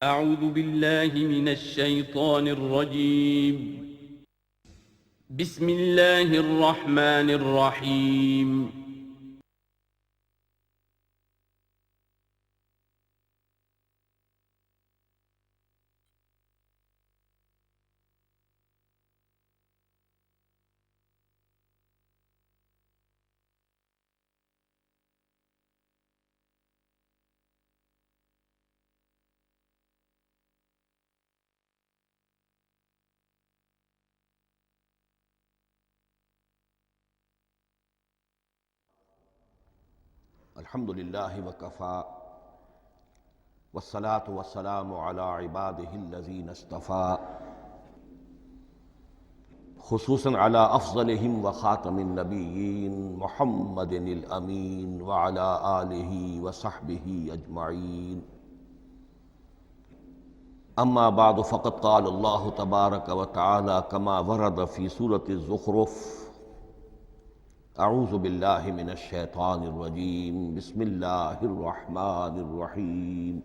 أعوذ بالله من الشيطان الرجيم. بسم الله الرحمن الرحيم. الحمد للہ وکفیٰ والصلاة والسلام علی عبادہ الذین اصطفیٰ خصوصاً علی افضلہم وخاتم النبیین محمد الامین وعلی آلہ وصحبہ اجمعین. اما بعد فقد قال اللہ تبارک وتعالی کما ورد فی سورة الزخرف: اعوذ باللہ من الشیطان الرجیم بسم اللہ الرحمن الرحیم.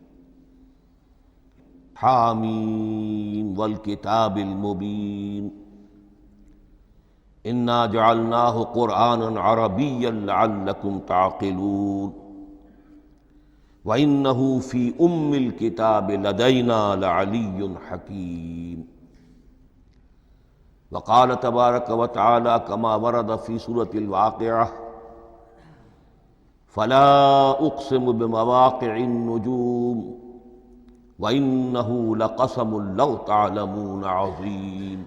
حامیم والکتاب المبین انا جعلناہ قرآنا عربیا لعلکم تعقلون وانہ فی الکتاب لدینا لعلی حکیم. وقال تبارک وتعالی کما ورد فی سورة الواقعہ: فلا اقسم بمواقع النجوم وانہ لقسم لو تعلمون عظیم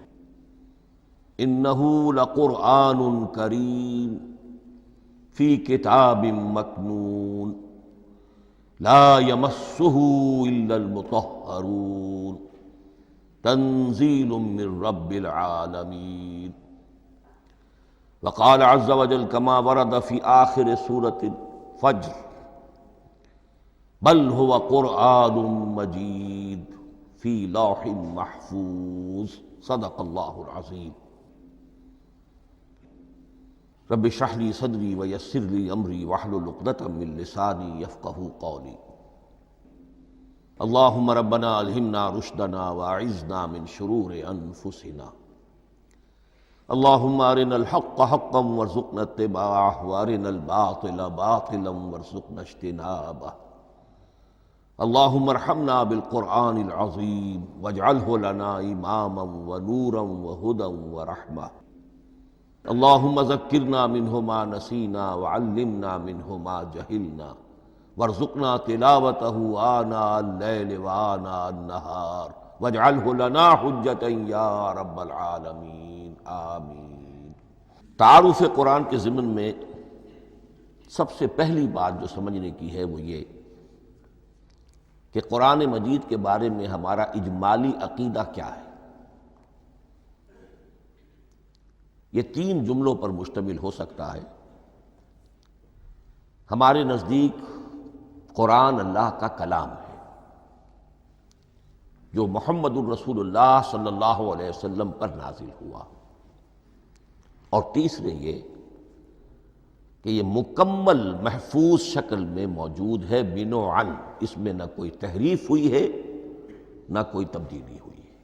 انہ لقرآن کریم فی کتاب مکنون لا یمسہ الا المطہرون تنزیل من رب العالمین. وقال عز وجل کما ورد فی آخر سورة الفجر: بل هو قرآن مجید فی لوح محفوظ. صدق اللہ العظیم. رب اشرح لی صدری ویسر لی امری واحلل عقدۃ من لسانی یفقہوا قولی. اللہم ربنا الہمنا رشدنا واعذنا من شرور انفسنا. اللہم ارنا الحق حقا وارزقنا اتباعہ وارنا الباطل باطلا وارزقنا اجتنابہ. اللہم ارحمنا بالقرآن العظیم واجعلہ لنا اماما ونورا وہدی ورحمہ. اللہم ذکرنا منہ ما نسینا وعلمنا منہ ما جہلنا وارزقنا تلاوتہ آناء اللیل وآناء النہار واجعلہ لنا حجتا یا رب العالمین آمین. تعارف قرآن کے ضمن میں سب سے پہلی بات جو سمجھنے کی ہے وہ یہ کہ قرآن مجید کے بارے میں ہمارا اجمالی عقیدہ کیا ہے. یہ 3 جملوں پر مشتمل ہو سکتا ہے. ہمارے نزدیک قرآن اللہ کا کلام ہے جو محمد الرسول اللہ صلی اللہ علیہ وسلم پر نازل ہوا. اور تیسرے یہ کہ یہ مکمل محفوظ شکل میں موجود ہے بنوعاً، اس میں نہ کوئی تحریف ہوئی ہے نہ کوئی تبدیلی ہوئی ہے.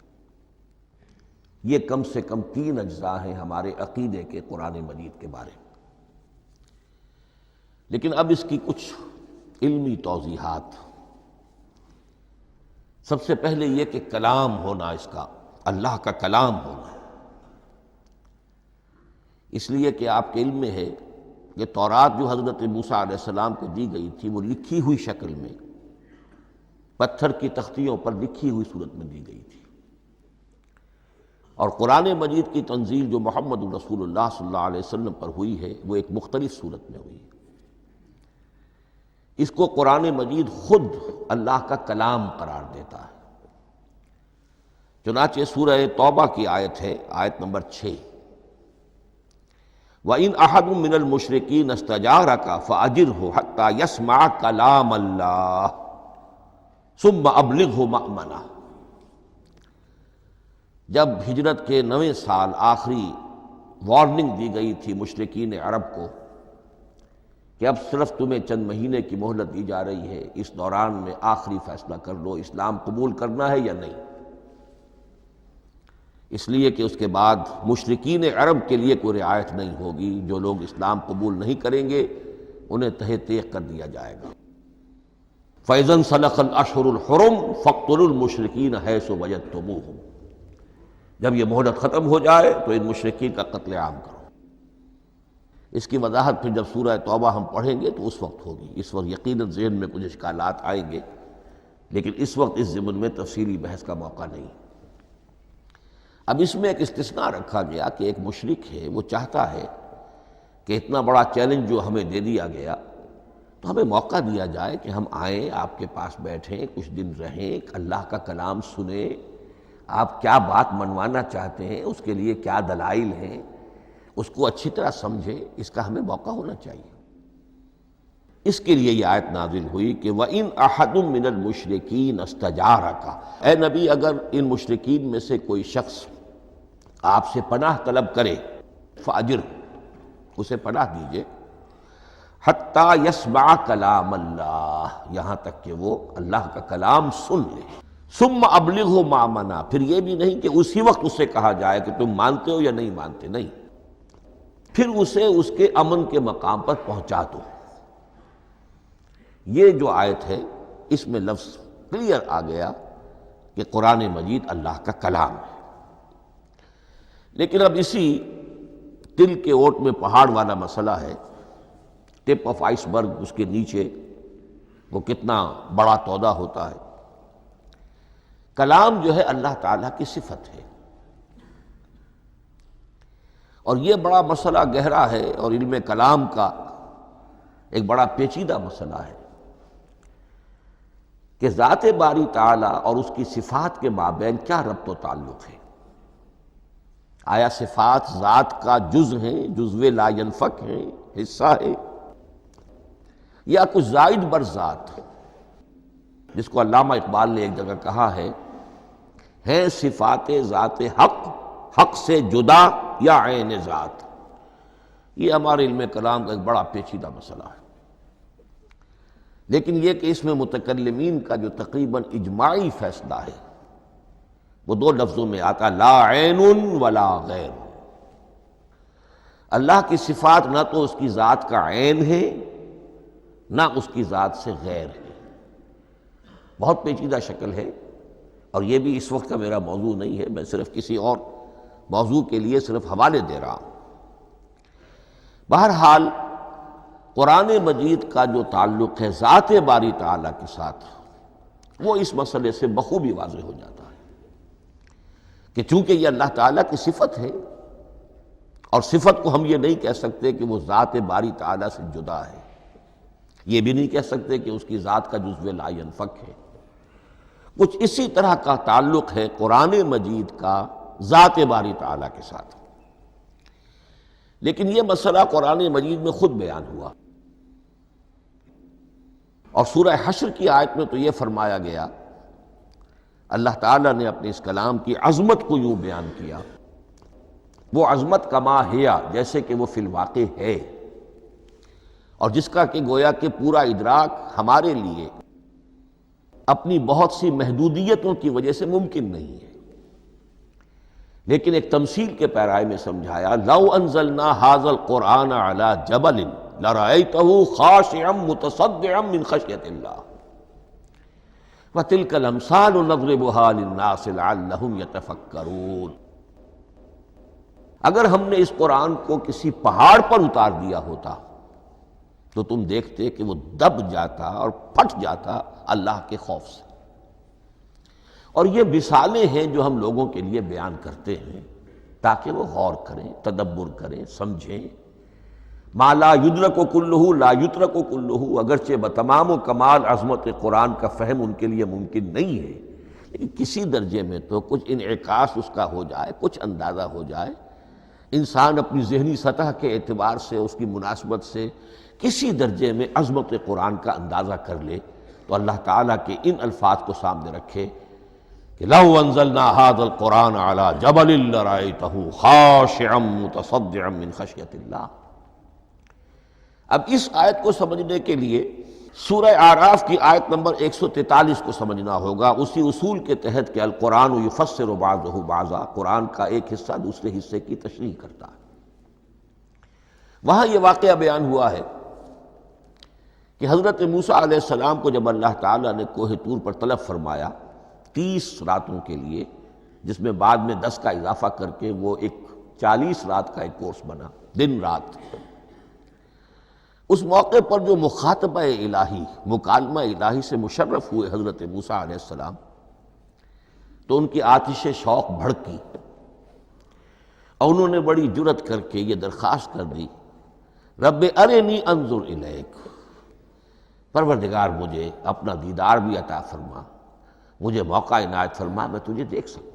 یہ کم سے کم 3 اجزاء ہیں ہمارے عقیدے کے قرآن مجید کے بارے میں. لیکن اب اس کی کچھ علمی توضیحات. سب سے پہلے یہ کہ کلام ہونا، اس کا اللہ کا کلام ہونا، اس لیے کہ آپ کے علم میں ہے کہ تورات جو حضرت موسیٰ علیہ السلام کو دی گئی تھی وہ لکھی ہوئی شکل میں پتھر کی تختیوں پر لکھی ہوئی صورت میں دی گئی تھی، اور قرآن مجید کی تنزیل جو محمد رسول اللہ صلی اللہ علیہ وسلم پر ہوئی ہے وہ ایک مختلف صورت میں ہوئی ہے. اس کو قرآن مجید خود اللہ کا کلام قرار دیتا ہے. چنانچہ سورہ توبہ کی آیت ہے، آیت نمبر 6: وَإِنْ أَحَدٌ مِّنَ الْمُشْرِكِينَ اسْتَجَارَكَ فَأَجِرْهُ حَتَّى يَسْمَعَ كَلَامَ اللَّهِ ثُمَّ أَبْلِغْهُ مَأْمَنَهُ. جب ہجرت کے 9ویں سال آخری وارننگ دی گئی تھی مشرکین عرب کو کہ اب صرف تمہیں چند مہینے کی مہلت دی جا رہی ہے، اس دوران میں آخری فیصلہ کر لو اسلام قبول کرنا ہے یا نہیں، اس لیے کہ اس کے بعد مشرکین عرب کے لیے کوئی رعایت نہیں ہوگی، جو لوگ اسلام قبول نہیں کریں گے انہیں تہہ تیغ کر دیا جائے گا۔ فَإِذَا انْسَلَخَ الْأَشْهُرُ الْحُرُمُ فَاقْتُلُوا الْمُشْرِكِينَ حَيْثُ وَجَدتُّمُوهُمْ، جب یہ مہلت ختم ہو جائے تو ان مشرکین کا قتل عام کرو۔ اس کی وضاحت پھر جب سورہ توبہ ہم پڑھیں گے تو اس وقت ہوگی، اس وقت یقیناً ذہن میں کچھ اشکالات آئیں گے، لیکن اس وقت اس ضمن میں تفصیلی بحث کا موقع نہیں۔ اب اس میں ایک استثناء رکھا گیا کہ ایک مشرک ہے، وہ چاہتا ہے کہ اتنا بڑا چیلنج جو ہمیں دے دیا گیا تو ہمیں موقع دیا جائے کہ ہم آئیں، آپ کے پاس بیٹھیں، کچھ دن رہیں، اللہ کا کلام سنیں، آپ کیا بات منوانا چاہتے ہیں، اس کے لیے کیا دلائل ہیں، اس کو اچھی طرح سمجھیں، اس کا ہمیں موقع ہونا چاہیے۔ اس کے لیے یہ آیت نازل ہوئی کہ وَإِنْ أَحَدٌ مِّنَ الْمُشْرِكِينَ اسْتَجَارَكَ، اے نبی اگر ان مشرکین میں سے کوئی شخص آپ سے پناہ طلب کرے فَأَجِرْهُ، اسے پناہ دیجئے، حَتَّى يَسْمَعَ كَلَامَ اللَّهِ، یہاں تک کہ وہ اللہ کا کلام سن لے، ثُمَّ أَبْلِغْهُ مَأْمَنَا، پھر یہ بھی نہیں کہ اسی وقت اسے کہا جائے کہ تم مانتے ہو یا نہیں مانتے، نہیں، پھر اسے اس کے امن کے مقام پر پہنچا دو۔ یہ جو آیت ہے اس میں لفظ کلیئر آ گیا کہ قرآن مجید اللہ کا کلام ہے، لیکن اب اسی تل کے اوٹ میں پہاڑ والا مسئلہ ہے، ٹپ آف آئس برگ، اس کے نیچے وہ کتنا بڑا تودہ ہوتا ہے۔ کلام جو ہے اللہ تعالیٰ کی صفت ہے، اور یہ بڑا مسئلہ گہرا ہے، اور علم کلام کا ایک بڑا پیچیدہ مسئلہ ہے کہ ذات باری تعالیٰ اور اس کی صفات کے مابین کیا ربط و تعلق ہے۔ آیا صفات ذات کا جز ہیں، جزو لا ینفک ہیں، حصہ ہے، یا کچھ زائد بر ذات، جس کو علامہ اقبال نے ایک جگہ کہا ہے، ہیں صفات ذات حق، حق سے جدا یا عین ذات۔ یہ ہمارے علم کلام کا ایک بڑا پیچیدہ مسئلہ ہے، لیکن یہ کہ اس میں متکلمین کا جو تقریباً اجماعی فیصلہ ہے وہ دو لفظوں میں آتا، لا عین ولا غیر۔ اللہ کی صفات نہ تو اس کی ذات کا عین ہے نہ اس کی ذات سے غیر ہے، بہت پیچیدہ شکل ہے، اور یہ بھی اس وقت کا میرا موضوع نہیں ہے، میں صرف کسی اور موضوع کے لیے صرف حوالے دے رہا ہوں۔ بہرحال قرآن مجید کا جو تعلق ہے ذات باری تعالیٰ کے ساتھ، وہ اس مسئلے سے بخوبی واضح ہو جاتا ہے کہ چونکہ یہ اللہ تعالیٰ کی صفت ہے، اور صفت کو ہم یہ نہیں کہہ سکتے کہ وہ ذات باری تعالیٰ سے جدا ہے، یہ بھی نہیں کہہ سکتے کہ اس کی ذات کا جزو لا ینفک ہے، کچھ اسی طرح کا تعلق ہے قرآن مجید کا ذات باری تعالیٰ کے ساتھ۔ لیکن یہ مسئلہ قرآن مجید میں خود بیان ہوا، اور سورہ حشر کی آیت میں تو یہ فرمایا گیا، اللہ تعالیٰ نے اپنے اس کلام کی عظمت کو یوں بیان کیا، وہ عظمت کما ہیا، جیسے کہ وہ فی الواقع ہے، اور جس کا کہ گویا کہ پورا ادراک ہمارے لیے اپنی بہت سی محدودیتوں کی وجہ سے ممکن نہیں ہے، لیکن ایک تمثیل کے پیرائے میں سمجھایا، لو انزلنا ھذا القرآن علی جبل لرأیتہ خاشعا متصدعا من خشیۃ اللہ وتلک الامثال نضربها للناس لعلهم یتفکرون۔ اگر ہم نے اس قرآن کو کسی پہاڑ پر اتار دیا ہوتا تو تم دیکھتے کہ وہ دب جاتا اور پھٹ جاتا اللہ کے خوف سے۔ اور یہ مثالیں ہیں جو ہم لوگوں کے لیے بیان کرتے ہیں تاکہ وہ غور کریں، تدبر کریں، سمجھیں۔ ما لا یدرک کلہ لا یترک کلہ، اگرچہ بتمام و کمال عظمت قرآن کا فہم ان کے لیے ممکن نہیں ہے، لیکن کسی درجے میں تو کچھ انعکاس اس کا ہو جائے، کچھ اندازہ ہو جائے، انسان اپنی ذہنی سطح کے اعتبار سے، اس کی مناسبت سے کسی درجے میں عظمت قرآن کا اندازہ کر لے، تو اللہ تعالیٰ کے ان الفاظ کو سامنے رکھے کہ لو انزلنا ھذا القرآن علی جبل لرأیتہ خاشعا متصدعا من خشیۃ اللہ۔ اب اس آیت کو سمجھنے کے لیے سورہ اعراف کی آیت نمبر 143 کو سمجھنا ہوگا، اسی اصول کے تحت کہ القرآن یفسر بعضہ بعضا، قرآن کا ایک حصہ دوسرے حصے کی تشریح کرتا ہے۔ وہاں یہ واقعہ بیان ہوا ہے کہ حضرت موسیٰ علیہ السلام کو جب اللہ تعالیٰ نے کوہ طور پر طلب فرمایا 30 راتوں کے لیے، جس میں بعد میں 10 کا اضافہ کر کے وہ ایک 40 رات کا ایک کورس بنا، دن رات، اس موقع پر جو مخاطبہ الہی، مکالمہ الہی سے مشرف ہوئے حضرت موسیٰ علیہ السلام، تو ان کی آتش شوق بھڑکی اور انہوں نے بڑی جرأت کر کے یہ درخواست کر دی، رب ارنی انظر الیک، پروردگار مجھے اپنا دیدار بھی عطا فرما، مجھے موقع عنایت فرما، میں تجھے دیکھ سکوں۔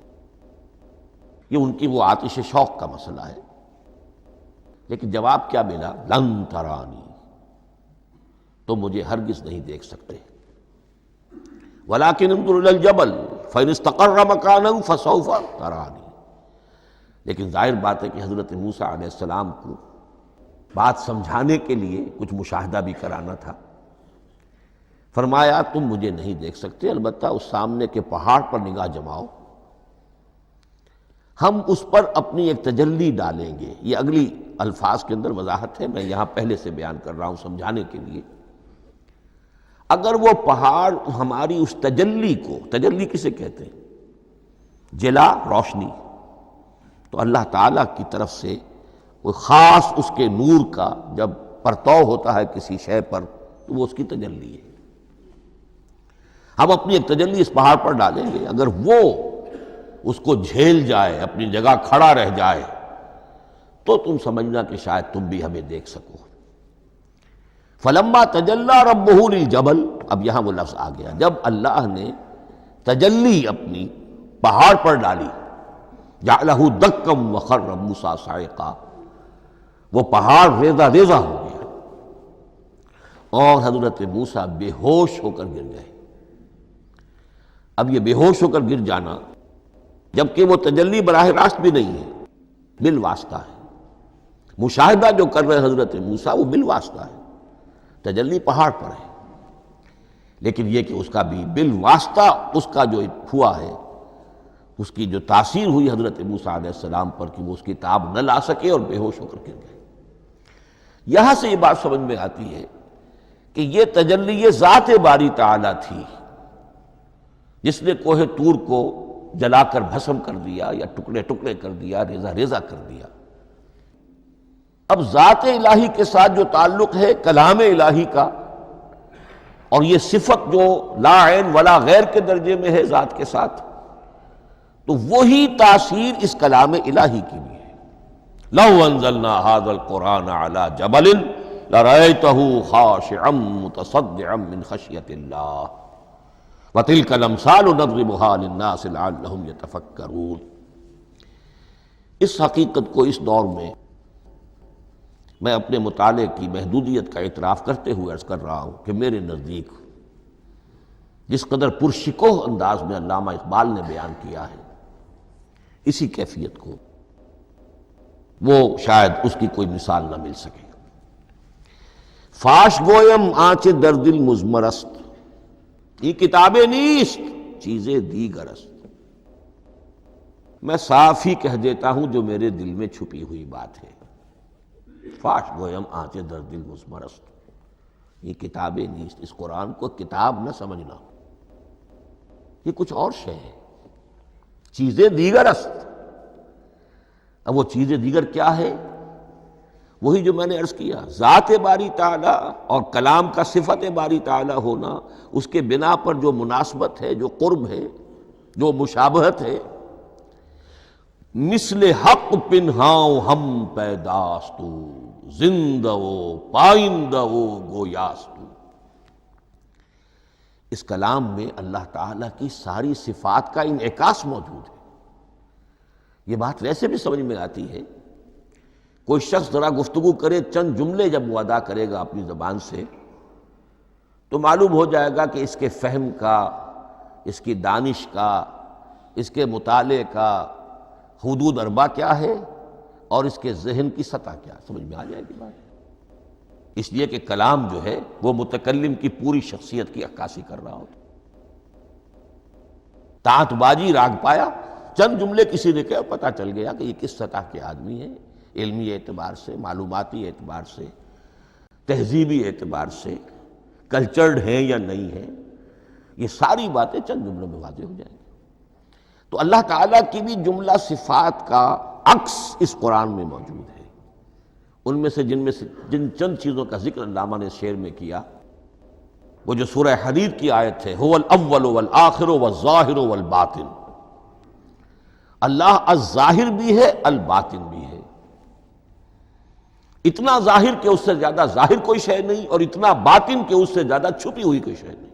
یہ ان کی وہ آتش شوق کا مسئلہ ہے۔ لیکن جواب کیا ملا؟ لن ترانی، تو مجھے ہرگز نہیں دیکھ سکتے، ولیکن انظر الی الجبل فإن استقر مکانہ فسوف ترانی۔ لیکن ظاہر بات ہے کہ حضرت موسیٰ علیہ السلام کو بات سمجھانے کے لیے کچھ مشاہدہ بھی کرانا تھا۔ فرمایا تم مجھے نہیں دیکھ سکتے، البتہ اس سامنے کے پہاڑ پر نگاہ جماؤ، ہم اس پر اپنی ایک تجلی ڈالیں گے۔ یہ اگلی الفاظ کے اندر وضاحت ہے، میں یہاں پہلے سے بیان کر رہا ہوں سمجھانے کے لیے۔ اگر وہ پہاڑ ہماری اس تجلی کو، تجلی کسے کہتے ہیں؟ جلا، روشنی، تو اللہ تعالیٰ کی طرف سے وہ خاص اس کے نور کا جب پرتو ہوتا ہے کسی شے پر تو وہ اس کی تجلی ہے۔ ہم اپنی ایک تجلی اس پہاڑ پر ڈالیں گے، اگر وہ اس کو جھیل جائے، اپنی جگہ کھڑا رہ جائے، تو تم سمجھنا کہ شاید تم بھی ہمیں دیکھ سکو۔ فلما تجلی ربہ للجبل، اب یہاں وہ لفظ آ گیا، جب اللہ نے تجلی اپنی پہاڑ پر ڈالی، جعلہ دکا وخر موسیٰ صعقا، وہ پہاڑ ریزہ ریزہ ہو گیا اور حضرت موسیٰ بے ہوش ہو کر گر گئے۔ اب یہ بے ہوش ہو کر گر جانا، جبکہ وہ تجلی براہ راست بھی نہیں ہے، بالواسطہ ہے۔ مشاہدہ جو کر رہے حضرت موسیٰ وہ بالواسطہ ہے، تجلی پہاڑ پر ہے، لیکن یہ کہ اس کا بھی بالواسطہ اس کا جو ہوا ہے، اس کی جو تاثیر ہوئی حضرت موسیٰ علیہ السلام پر کہ وہ اس کی تاب نہ لا سکے اور بے ہوش ہو کر گر گئے۔ یہاں سے یہ بات سمجھ میں آتی ہے کہ یہ تجلی ذات باری تعالیٰ تھی جس نے کوہ طور کو جلا کر بھسم کر دیا یا ٹکڑے ٹکڑے کر دیا، ریزہ ریزہ کر دیا۔ اب ذات الہی کے ساتھ جو تعلق ہے کلام الہی کا، اور یہ صفت جو لا عین ولا غیر کے درجے میں ہے ذات کے ساتھ، تو وہی تاثیر اس کلام الہی کی بھی ہے۔ لو انزلنا هذا القرآن على جبل لرأيته خاشعا متصدعا من خشية الله وَتِلْكَ الْأَمْثَالُ نَضْرِبُهَا لِلنَّاسِ لَعَلَّهُمْ يَتَفَكَّرُونَ۔ اس حقیقت کو اس دور میں میں اپنے مطالعے کی محدودیت کا اعتراف کرتے ہوئے عرض کر رہا ہوں کہ میرے نزدیک جس قدر پرشکوہ انداز میں علامہ اقبال نے بیان کیا ہے، اسی کیفیت کو وہ شاید اس کی کوئی مثال نہ مل سکے۔ فاش گویم آنچ در دل مضمر است، یہ کتابیں نیست چیزیں دیگر است۔ میں صاف ہی کہہ دیتا ہوں جو میرے دل میں چھپی ہوئی بات ہے۔ فاش گویم آنچ در دل مضمر است، یہ کتابیں نیست، اس قرآن کو کتاب نہ سمجھنا، یہ کچھ اور شے ہے، چیزیں دیگر است۔ اب وہ چیزیں دیگر کیا ہے؟ وہی جو میں نے عرض کیا، ذات باری تعالیٰ اور کلام کا صفت باری تعالیٰ ہونا، اس کے بنا پر جو مناسبت ہے، جو قرب ہے، جو مشابہت ہے۔ مثل حق پنہاؤ ہم پیداستو، زندہ و پائندہ و گویاستو۔ اس کلام میں اللہ تعالیٰ کی ساری صفات کا انعکاس موجود ہے۔ یہ بات ویسے بھی سمجھ میں آتی ہے، کوئی شخص ذرا گفتگو کرے، چند جملے جب وہ ادا کرے گا اپنی زبان سے، تو معلوم ہو جائے گا کہ اس کے فہم کا، اس کی دانش کا، اس کے مطالعے کا حدود اربع کیا ہے اور اس کے ذہن کی سطح کیا، سمجھ میں آ جائے گی بات۔ اس لیے کہ کلام جو ہے وہ متکلم کی پوری شخصیت کی عکاسی کر رہا ہوتا۔ تانت بازی راگ پایا، چند جملے کسی نے کہا، پتہ چل گیا کہ یہ کس سطح کے آدمی ہیں، علمی اعتبار سے، معلوماتی اعتبار سے، تہذیبی اعتبار سے، کلچرڈ ہیں یا نہیں ہیں۔ یہ ساری باتیں چند جملوں میں واضح ہو جائیں گی۔ تو اللہ تعالیٰ کی بھی جملہ صفات کا عکس اس قرآن میں موجود ہے۔ ان میں سے جن چند چیزوں کا ذکر علامہ نے شعر میں کیا، وہ جو سورہ حدید کی آیت ہے، هو الاول والآخر والظاہر والباطن، اللہ الظاہر بھی ہے، الباطن بھی ہے۔ اتنا ظاہر کہ اس سے زیادہ ظاہر کوئی شے نہیں، اور اتنا باطن کہ اس سے زیادہ چھپی ہوئی کوئی شے نہیں۔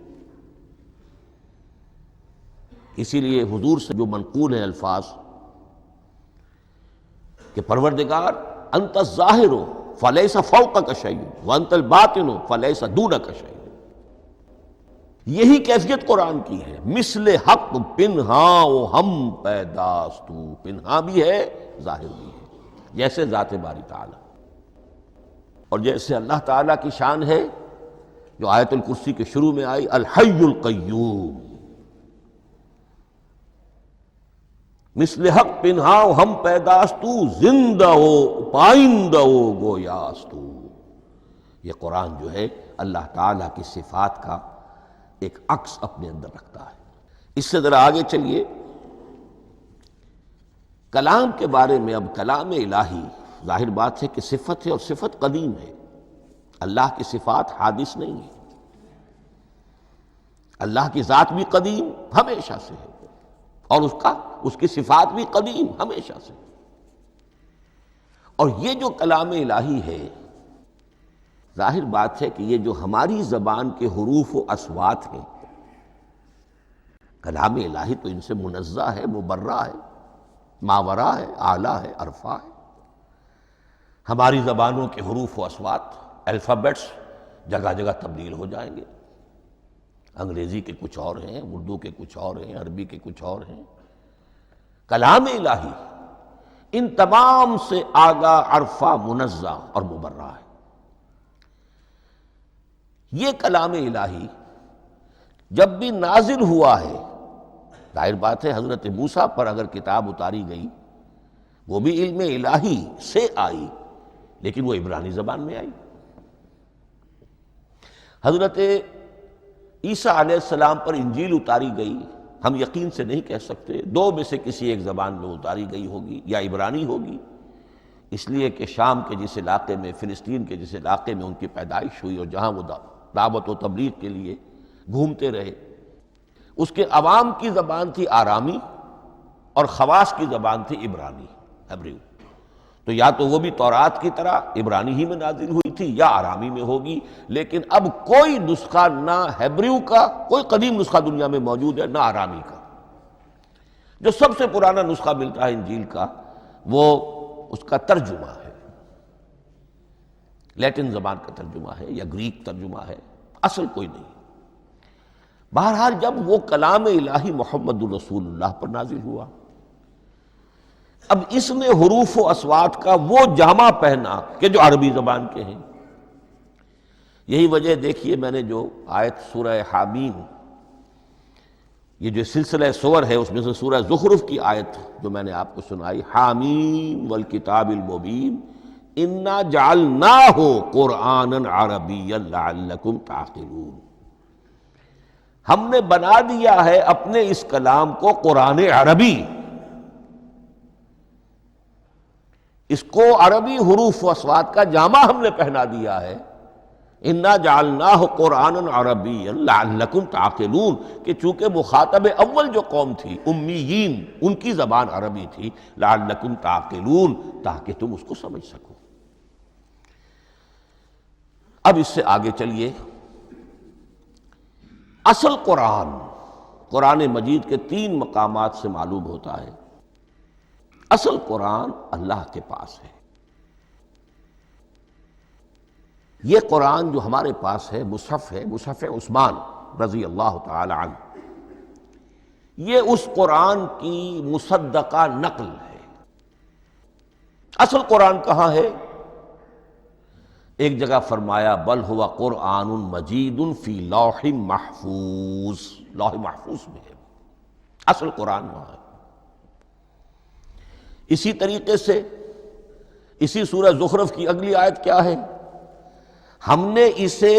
اسی لیے حضور سے جو منقول ہیں الفاظ کہ پروردگار انت الظاہر فلیس فوقک شیء وانت الباطن فلیس دونک شیء، یہی کیفیت قرآن کی ہے۔ مثل حق پنہاں و ہم پیداستو، پنہاں بھی ہے ظاہر بھی ہے، جیسے ذات باری تعالی، اور جیسے اللہ تعالیٰ کی شان ہے جو آیت الکرسی کے شروع میں آئی، الحی القیوم، مثل حق پنہاں و ہم پیداستو، زندہ ہو پائندہ ہو گویاستو۔ یہ قرآن جو ہے اللہ تعالیٰ کی صفات کا ایک عکس اپنے اندر رکھتا ہے۔ اس سے ذرا آگے چلیے، کلام کے بارے میں۔ اب کلام الہی ظاہر بات ہے کہ صفت ہے، اور صفت قدیم ہے۔ اللہ کی صفات حادث نہیں ہے، اللہ کی ذات بھی قدیم ہمیشہ سے ہے، اور اس کی صفات بھی قدیم ہمیشہ سے۔ اور یہ جو کلام الہی ہے، ظاہر بات ہے کہ یہ جو ہماری زبان کے حروف و اصوات ہیں، کلام الہی تو ان سے منزہ ہے، مبرہ ہے، ماورا ہے، اعلیٰ ہے، عرفہ ہے۔ ہماری زبانوں کے حروف و اصوات، الفابیٹس جگہ جگہ تبدیل ہو جائیں گے، انگریزی کے کچھ اور ہیں، اردو کے کچھ اور ہیں، عربی کے کچھ اور ہیں۔ کلام الہی ان تمام سے آگاہ، عرفہ، منزہ اور مبرہ ہے۔ یہ کلام الہی جب بھی نازل ہوا ہے، ظاہر بات ہے حضرت موسیٰ پر اگر کتاب اتاری گئی، وہ بھی علم الہی سے آئی، لیکن وہ عبرانی زبان میں آئی۔ حضرت عیسیٰ علیہ السلام پر انجیل اتاری گئی، ہم یقین سے نہیں کہہ سکتے، دو میں سے کسی ایک زبان میں اتاری گئی ہوگی، یا عبرانی ہوگی، اس لیے کہ شام کے جس علاقے میں، فلسطین کے جس علاقے میں ان کی پیدائش ہوئی، اور جہاں وہ دعوت و تبلیغ کے لیے گھومتے رہے، اس کے عوام کی زبان تھی آرامی، اور خواص کی زبان تھی عبرانی، ہیبریو۔ تو یا تو وہ بھی تورات کی طرح عبرانی ہی میں نازل ہوئی تھی، یا آرامی میں ہوگی، لیکن اب کوئی نسخہ نہ ہیبریو کا، کوئی قدیم نسخہ دنیا میں موجود ہے، نہ آرامی کا۔ جو سب سے پرانا نسخہ ملتا ہے انجیل کا، وہ اس کا ترجمہ ہے، لیٹن زبان کا ترجمہ ہے، یا گریک ترجمہ ہے، اصل کوئی نہیں۔ بہرحال جب وہ کلام الہی محمد الرسول اللہ پر نازل ہوا، اب اس نے حروف و اصوات کا وہ جامہ پہنا کہ جو عربی زبان کے ہیں۔ یہی وجہ دیکھیے، میں نے جو آیت سورہ حامیم، یہ جو سلسلہ سور ہے اس میں سے سورہ زخرف کی آیت جو میں نے آپ کو سنائی، حامیم والکتاب المبین انا جعلناہ قرآنا عربیا لعلکم تعقلون، ہم نے بنا دیا ہے اپنے اس کلام کو قرآن عربی، اس کو عربی حروف و اصوات کا جامہ ہم نے پہنا دیا ہے، انا جعلناہ قرآنا عربیا لعلکم تعقلون، کہ چونکہ مخاطب اول جو قوم تھی امیین، ان کی زبان عربی تھی، لعلکم تعقلون، تاکہ تم اس کو سمجھ سکو۔ اب اس سے آگے چلیے، اصل قرآن مجید کے 3 مقامات سے معلوم ہوتا ہے، اصل قرآن اللہ کے پاس ہے۔ یہ قرآن جو ہمارے پاس ہے، مصحف عثمان رضی اللہ تعالی عنہ، یہ اس قرآن کی مصدقہ نقل ہے۔ اصل قرآن کہاں ہے؟ ایک جگہ فرمایا بل ہوا قرآن مجید فی لوح محفوظ، لوح محفوظ میں ہے، اصل قرآن وہاں ہے۔ اسی طریقے سے اسی سورہ زخرف کی اگلی آیت کیا ہے؟ ہم نے اسے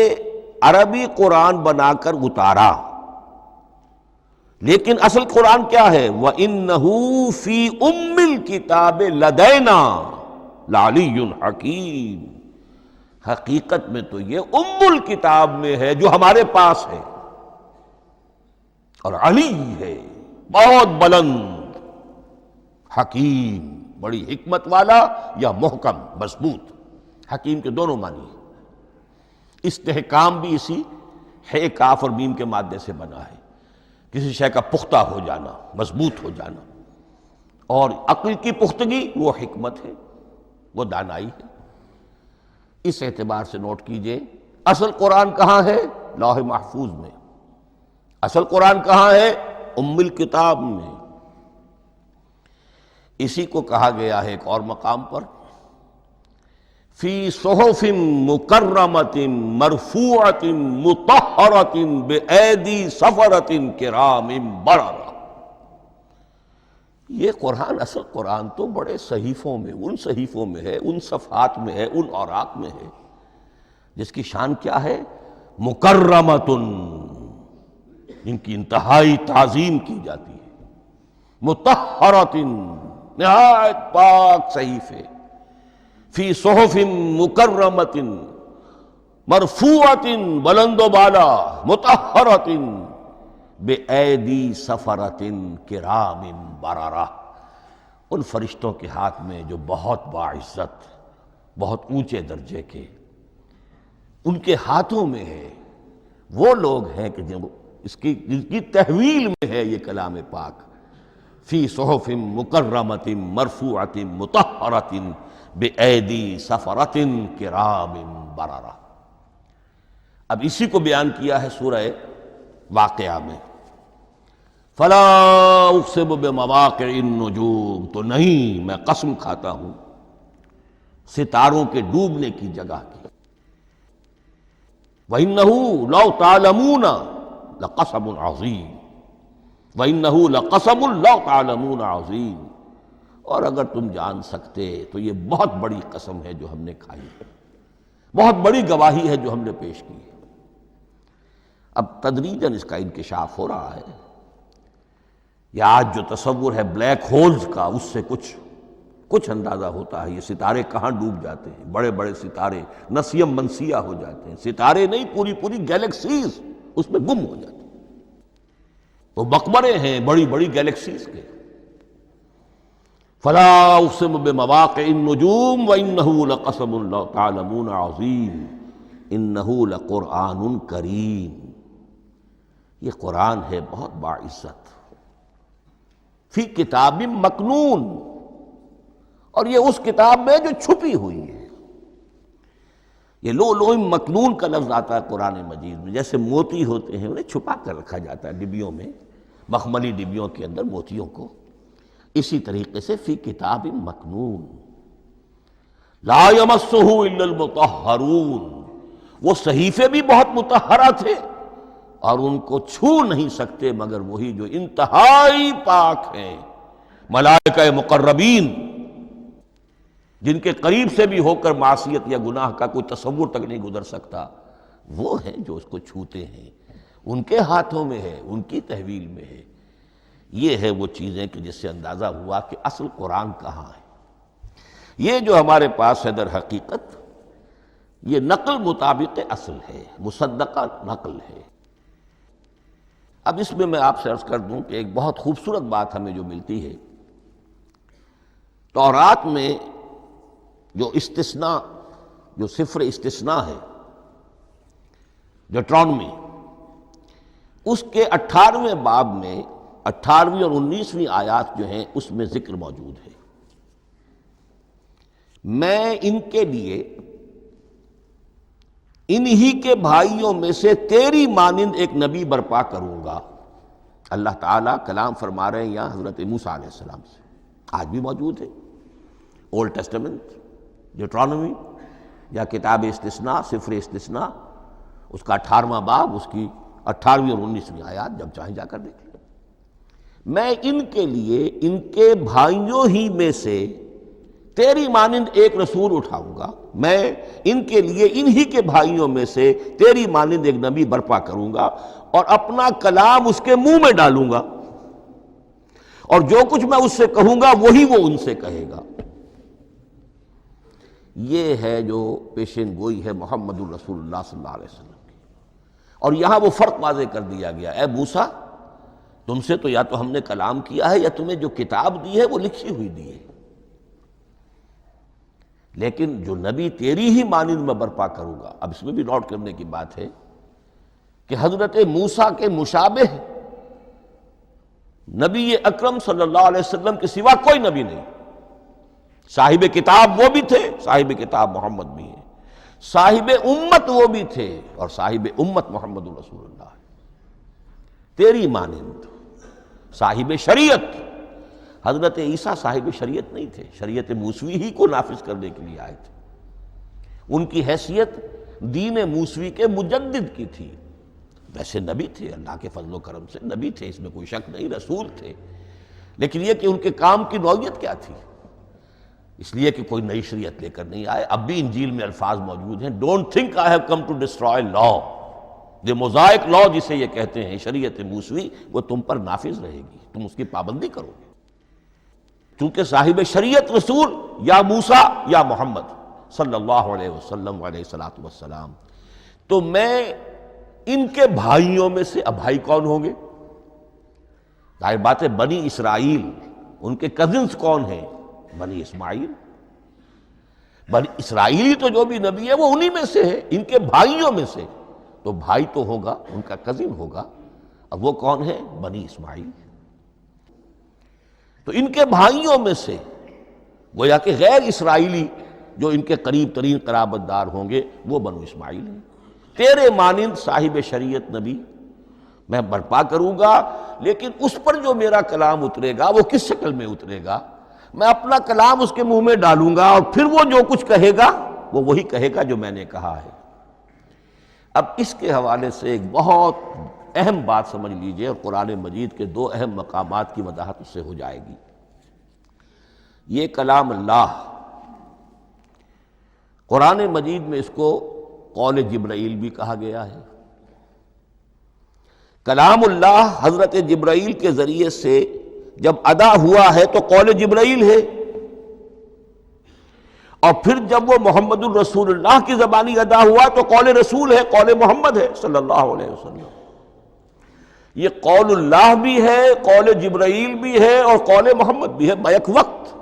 عربی قرآن بنا کر اتارا، لیکن اصل قرآن کیا ہے؟ وَإِنَّهُ فِي أُمِّ الْكِتَابِ لَدَيْنَا لَعَلِيٌّ حَكِيمٌ، حقیقت میں تو یہ ام الکتاب میں ہے جو ہمارے پاس ہے، اور علی ہے بہت بلند، حکیم بڑی حکمت والا، یا محکم مضبوط۔ حکیم کے دونوں معنی ہیں۔ استحکام بھی اسی ہے کاف اور میم کے مادے سے بنا ہے، کسی شے کا پختہ ہو جانا، مضبوط ہو جانا، اور عقل کی پختگی وہ حکمت ہے، وہ دانائی ہے۔ اس اعتبار سے نوٹ کیجئے اصل قرآن کہاں ہے؟ لوح محفوظ میں۔ اصل قرآن کہاں ہے؟ ام الکتاب میں۔ اسی کو کہا گیا ہے ایک اور مقام پر فی صحف مکرمۃ مرفوعۃ مطہرۃ بأیدی سفرۃ کرام بررہ۔ یہ قرآن، اصل قرآن تو بڑے صحیفوں میں، ان صحیفوں میں ہے، ان صفحات میں ہے، ان اوراق میں ہے، جس کی شان کیا ہے؟ مکرمۃ، جن کی انتہائی تعظیم کی جاتی ہے، مطہرۃ، نہایت پاک صحیفے، فی صحف مکرمۃ مرفوعۃ، بلند و بالا، مطہرۃ بِأَیْدِی سفرۃ کرام بررہ، ان فرشتوں کے ہاتھ میں جو بہت باعزت، بہت اونچے درجے کے، ان کے ہاتھوں میں ہے۔ وہ لوگ ہیں کہ جو جن کی تحویل میں ہے یہ کلام پاک، فی صحف مکرمۃ مرفوعۃ مطہرۃ بِأَیْدِی سفرۃ کرام بررہ۔ اب اسی کو بیان کیا ہے سورہ واقعہ میں، فلا اقسم بمواقع النجوم، تو نہیں، میں قسم کھاتا ہوں ستاروں کے ڈوبنے کی جگہ کی۔ وَإِنَّهُ لَوْ تَعْلَمُونَ لَقَسَمٌ عَظِيمٌ، وَإِنَّهُ لَقَسَمٌ لَوْ تَعْلَمُونَ عَظِيمٌ، اور اگر تم جان سکتے تو یہ بہت بڑی قسم ہے جو ہم نے کھائی ہے، بہت بڑی گواہی ہے جو ہم نے پیش کی ہے۔ اب تدریجاً اس کا انکشاف ہو رہا ہے۔ یہ آج جو تصور ہے بلیک ہولز کا، اس سے کچھ اندازہ ہوتا ہے۔ یہ ستارے کہاں ڈوب جاتے ہیں، بڑے بڑے ستارے نسیم منسیہ ہو جاتے ہیں، ستارے نہیں، پوری گیلیکسیز اس میں گم ہو جاتے ہیں، وہ مقبرے ہیں بڑی بڑی گیلیکسیز کے۔ فلا اقسم بمواقع النجوم وانہ لقسم لو تعلمون عظیم انہ لقرآن کریم، یہ قرآن ہے بہت باعزت، فی کتاب مکنون، اور یہ اس کتاب میں جو چھپی ہوئی ہے۔ یہ لؤلؤ مکنون کا لفظ آتا ہے قرآن مجید میں، جیسے موتی ہوتے ہیں انہیں چھپا کر رکھا جاتا ہے ڈبیوں میں، مخملی ڈبیوں کے اندر موتیوں کو، اسی طریقے سے فی کتاب مکنون، لا یمسہ الا المطہرون، وہ صحیفے بھی بہت مطہرہ تھے اور ان کو چھو نہیں سکتے مگر وہی جو انتہائی پاک ہیں، ملائکہ مقربین، جن کے قریب سے بھی ہو کر معصیت یا گناہ کا کوئی تصور تک نہیں گزر سکتا، وہ ہیں جو اس کو چھوتے ہیں، ان کے ہاتھوں میں ہے، ان کی تحویل میں ہے۔ یہ ہے وہ چیزیں کہ جس سے اندازہ ہوا کہ اصل قرآن کہاں ہے۔ یہ جو ہمارے پاس ہے در حقیقت یہ نقل مطابق اصل ہے، مصدقہ نقل ہے۔ اب اس میں آپ سے عرض کر دوں کہ ایک بہت خوبصورت بات ہمیں جو ملتی ہے، تورات میں جو استثناء، جو صفر استثناء ہے، ڈیوٹرانومی، اس کے 18ویں باب میں 18ویں اور 19ویں آیات جو ہیں اس میں ذکر موجود ہے، میں ان کے لیے انہی کے بھائیوں میں سے تیری مانند ایک نبی برپا کروں گا۔ اللہ تعالیٰ کلام فرما رہے ہیں یہاں حضرت موسیٰ علیہ السلام سے، آج بھی موجود ہے، اولڈ ٹیسٹمنٹ، ڈیوٹرانومی، یا کتاب استثناء سفر استثناء اس کا 18واں باب اس کی 18ویں اور 19ویں آیات جب چاہیں جا کر دیکھ لیں۔ میں ان کے لیے ان کے بھائیوں ہی میں سے تیری مانند ایک رسول اٹھاؤں گا، میں ان کے لیے انہی کے بھائیوں میں سے تیری مانند ایک نبی برپا کروں گا اور اپنا کلام اس کے منہ میں ڈالوں گا، اور جو کچھ میں اس سے کہوں گا وہی وہ ان سے کہے گا۔ یہ ہے جو پیشین گوئی ہے محمد الرسول اللہ صلی اللہ علیہ وسلم کی۔ اور یہاں وہ فرق واضح کر دیا گیا، اے موسیٰ تم سے تو یا تو ہم نے کلام کیا ہے یا تمہیں جو کتاب دی ہے وہ لکھی ہوئی دی ہے، لیکن جو نبی تیری ہی مانند میں برپا کروں گا۔ اب اس میں بھی نوٹ کرنے کی بات ہے کہ حضرت موسیٰ کے مشابہ نبی اکرم صلی اللہ علیہ وسلم کے سوا کوئی نبی نہیں۔ صاحب کتاب وہ بھی تھے، صاحب کتاب محمد بھی ہیں، صاحب امت وہ بھی تھے، اور صاحب امت محمد الرسول اللہ ہے تیری مانند۔ صاحب شریعت، حضرت عیسیٰ صاحب شریعت نہیں تھے، شریعت موسوی ہی کو نافذ کرنے کے لیے آئے تھے۔ ان کی حیثیت دین موسوی کے مجدد کی تھی، ویسے نبی تھے، اللہ کے فضل و کرم سے نبی تھے، اس میں کوئی شک نہیں، رسول تھے، لیکن یہ کہ ان کے کام کی نوعیت کیا تھی، اس لیے کہ کوئی نئی شریعت لے کر نہیں آئے۔ اب بھی انجیل میں الفاظ موجود ہیں، don't think I have come to destroy law, جو موزائک لا جسے یہ کہتے ہیں، شریعت موسوی، وہ تم پر نافذ رہے گی، تم اس کی پابندی کرو گے، چونکہ صاحب شریعت رسول یا موسیٰ یا محمد صلی اللہ علیہ وسلم علیہ الصلوۃ والسلام۔ تو میں ان کے بھائیوں میں سے، اب بھائی کون ہوں گے؟ ظاہر بات ہے بنی اسرائیل، ان کے کزنز کون ہیں؟ بنی اسماعیل۔ بنی اسرائیلی تو جو بھی نبی ہے وہ انہی میں سے ہے، ان کے بھائیوں میں سے، تو بھائی تو ہوگا، ان کا کزن ہوگا، اب وہ کون ہے؟ بنی اسماعیل۔ تو ان کے بھائیوں میں سے گویا کہ غیر اسرائیلی جو ان کے قریب ترین قرابت دار ہوں گے وہ بنو اسماعیل ہیں۔ تیرے مانند صاحب شریعت نبی میں برپا کروں گا، لیکن اس پر جو میرا کلام اترے گا وہ کس شکل میں اترے گا؟ میں اپنا کلام اس کے منہ میں ڈالوں گا، اور پھر وہ جو کچھ کہے گا وہ وہی کہے گا جو میں نے کہا ہے۔ اب اس کے حوالے سے ایک بہت اہم بات سمجھ لیجئے، اور قرآن مجید کے 2 اہم مقامات کی وضاحت اس سے ہو جائے گی۔ یہ کلام اللہ، قرآن مجید میں اس کو قول جبرائیل بھی کہا گیا ہے۔ کلام اللہ حضرت جبرائیل کے ذریعے سے جب ادا ہوا ہے تو قول جبرائیل ہے، اور پھر جب وہ محمد الرسول اللہ کی زبانی ادا ہوا تو قول رسول ہے، قول محمد ہے صلی اللہ علیہ وسلم۔ یہ قول اللہ بھی ہے، قول جبرائیل بھی ہے، اور قول محمد بھی ہے بیک وقت۔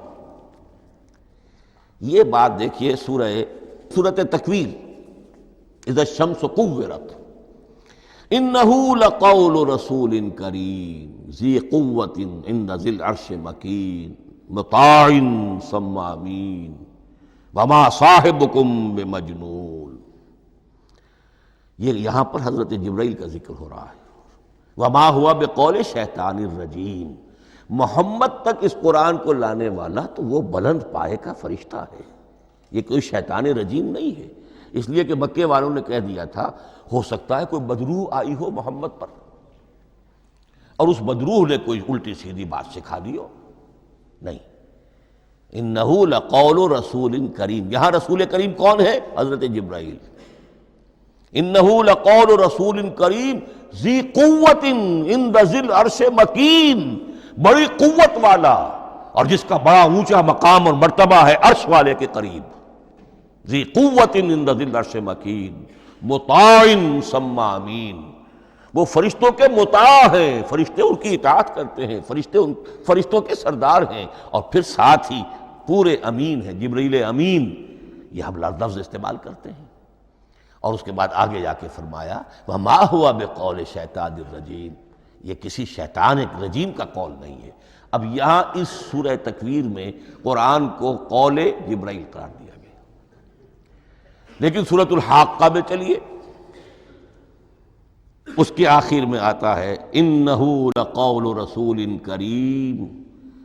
یہ بات دیکھیے سورۃ تکویر، اذا الشمس کورت، انہ لقول رسول کریم ذی قوت عند ذی العرش مکین مطاع ثم امین وما صاحبکم بمجنون۔ یہ یہاں پر حضرت جبرائیل کا ذکر ہو رہا ہے۔ وما ہوا بقول شیطان الرجیم، محمد تک اس قرآن کو لانے والا تو وہ بلند پائے کا فرشتہ ہے، یہ کوئی شیطان رجیم نہیں ہے، اس لیے کہ مکے والوں نے کہہ دیا تھا ہو سکتا ہے کوئی بدروح آئی ہو محمد پر، اور اس بدروح نے کوئی الٹی سیدھی بات سکھا دی ہو، نہیں۔ انہ لقول رسول کریم، یہاں رسول کریم کون ہے؟ حضرت جبرائیل۔ انہ لقول رسول کریم ذی قوت عند ذی العرش مکین، بڑی قوت والا اور جس کا بڑا اونچا مقام اور مرتبہ ہے عرش والے کے قریب۔ ذی قوت عند ذی العرش مکین مطاع ثم امین، وہ فرشتوں کے مطاع ہیں، فرشتے ان کی اطاعت کرتے ہیں، فرشتوں کے سردار ہیں، اور پھر ساتھ ہی پورے امین ہیں، جبرائیل امین، یہ ہم لفظ استعمال کرتے ہیں۔ اور اس کے بعد آگے جا کے فرمایا وما ہوا بقول شیطان الرجیم، یہ کسی شیطان رجیم کا قول نہیں ہے۔ اب یہاں اس سورہ تکویر میں قرآن کو قول جبرائیل قرار دیا گیا، لیکن سورۃ الحاقہ میں چلیے اس کے آخر میں آتا ہے انہ لقول رسول کریم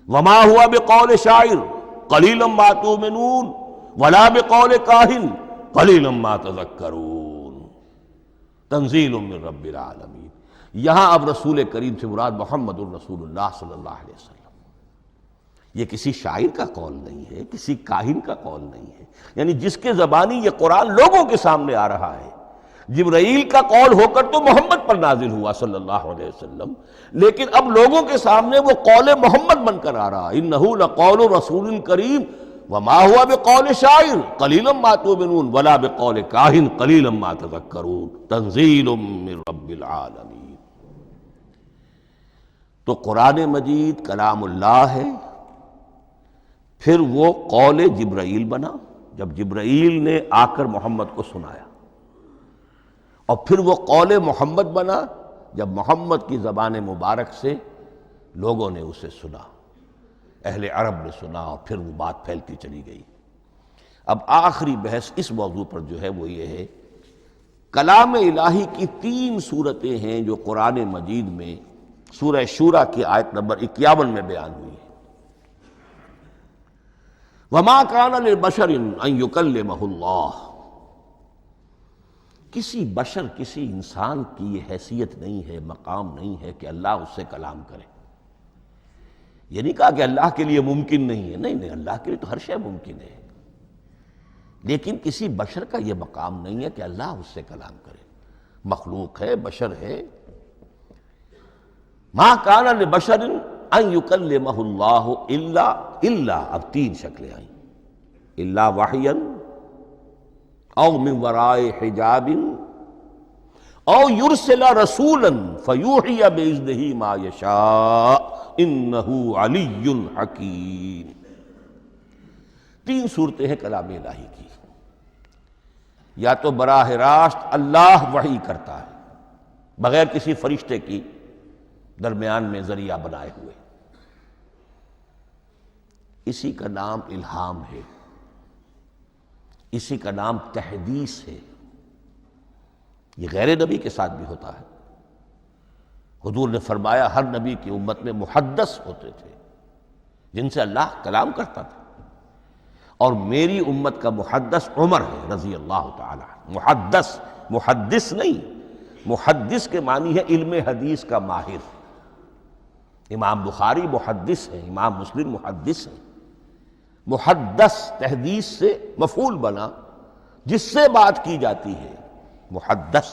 وما ہوا بقول شاعر قلیلا ما تؤمنون ولا بقول کاہن قلیلا ما تذکرون تنزیل من رب العالمین۔ یہاں اب رسول کریم سے مراد محمد الرسول اللہ صلی اللہ علیہ وسلم۔ یہ کسی شاعر کا قول نہیں ہے، کسی کاہن کا قول نہیں ہے، یعنی جس کے زبانی یہ قرآن لوگوں کے سامنے آ رہا ہے۔ جبرائیل کا قول ہو کر تو محمد پر نازل ہوا صلی اللہ علیہ وسلم، لیکن اب لوگوں کے سامنے وہ قول محمد بن کر آ رہا۔ انہ لقول رسول کریم وما هو بقول شاعر قلیلا ما تؤمنون ولا بقول کاہن قلیلا ما تذکرون تنزیل من رب العالمین۔ تو قرآن مجید کلام اللہ ہے، پھر وہ قول جبرائیل بنا جب جبرائیل نے آ کر محمد کو سنایا، اور پھر وہ قول محمد بنا جب محمد کی زبان مبارک سے لوگوں نے اسے سنا، اہل عرب نے سنا، اور پھر وہ بات پھیلتی چلی گئی۔ اب آخری بحث اس موضوع پر جو ہے وہ یہ ہے، کلام الہی کی 3 صورتیں ہیں جو قرآن مجید میں سورہ شورى کی آیت نمبر 51 میں بیان ہوئی ہے۔ وَمَا كَانَ لِلْبَشَرٍ أَن يُكَلِّمَهُ اللَّهُ، کسی بشر، کسی انسان کی یہ حیثیت نہیں ہے، مقام نہیں ہے کہ اللہ اس سے کلام کرے۔ یہ نہیں کہا کہ اللہ کے لیے ممکن نہیں ہے، نہیں، اللہ کے لیے تو ہر شے ممکن ہے، لیکن کسی بشر کا یہ مقام نہیں ہے کہ اللہ اس سے کلام کرے۔ مخلوق ہے، بشر ہے۔ ما کان لبشر ان یکلمہ اللہ الا اب 3 شکلیں آئیں، الا وحیا او من وراء حجاب او یرسل رسولا فیوحی باذنہ ما یشاء انہ علی حکیم۔ 3 صورتیں ہیں کلام الہی کی۔ یا تو براہ راست اللہ وحی کرتا ہے بغیر کسی فرشتے کی درمیان میں ذریعہ بنائے ہوئے، اسی کا نام الہام ہے، اسی کا نام تحدیث ہے۔ یہ غیر نبی کے ساتھ بھی ہوتا ہے۔ حضور نے فرمایا ہر نبی کی امت میں محدث ہوتے تھے جن سے اللہ کلام کرتا تھا، اور میری امت کا محدث عمر ہے رضی اللہ تعالی عنہ۔ محدث، محدث نہیں، محدث کے معنی ہے علم حدیث کا ماہر۔ امام بخاری محدث ہیں، امام مسلم محدث ہیں۔ محدث تحدیث سے مفعول بنا، جس سے بات کی جاتی ہے۔ محدث،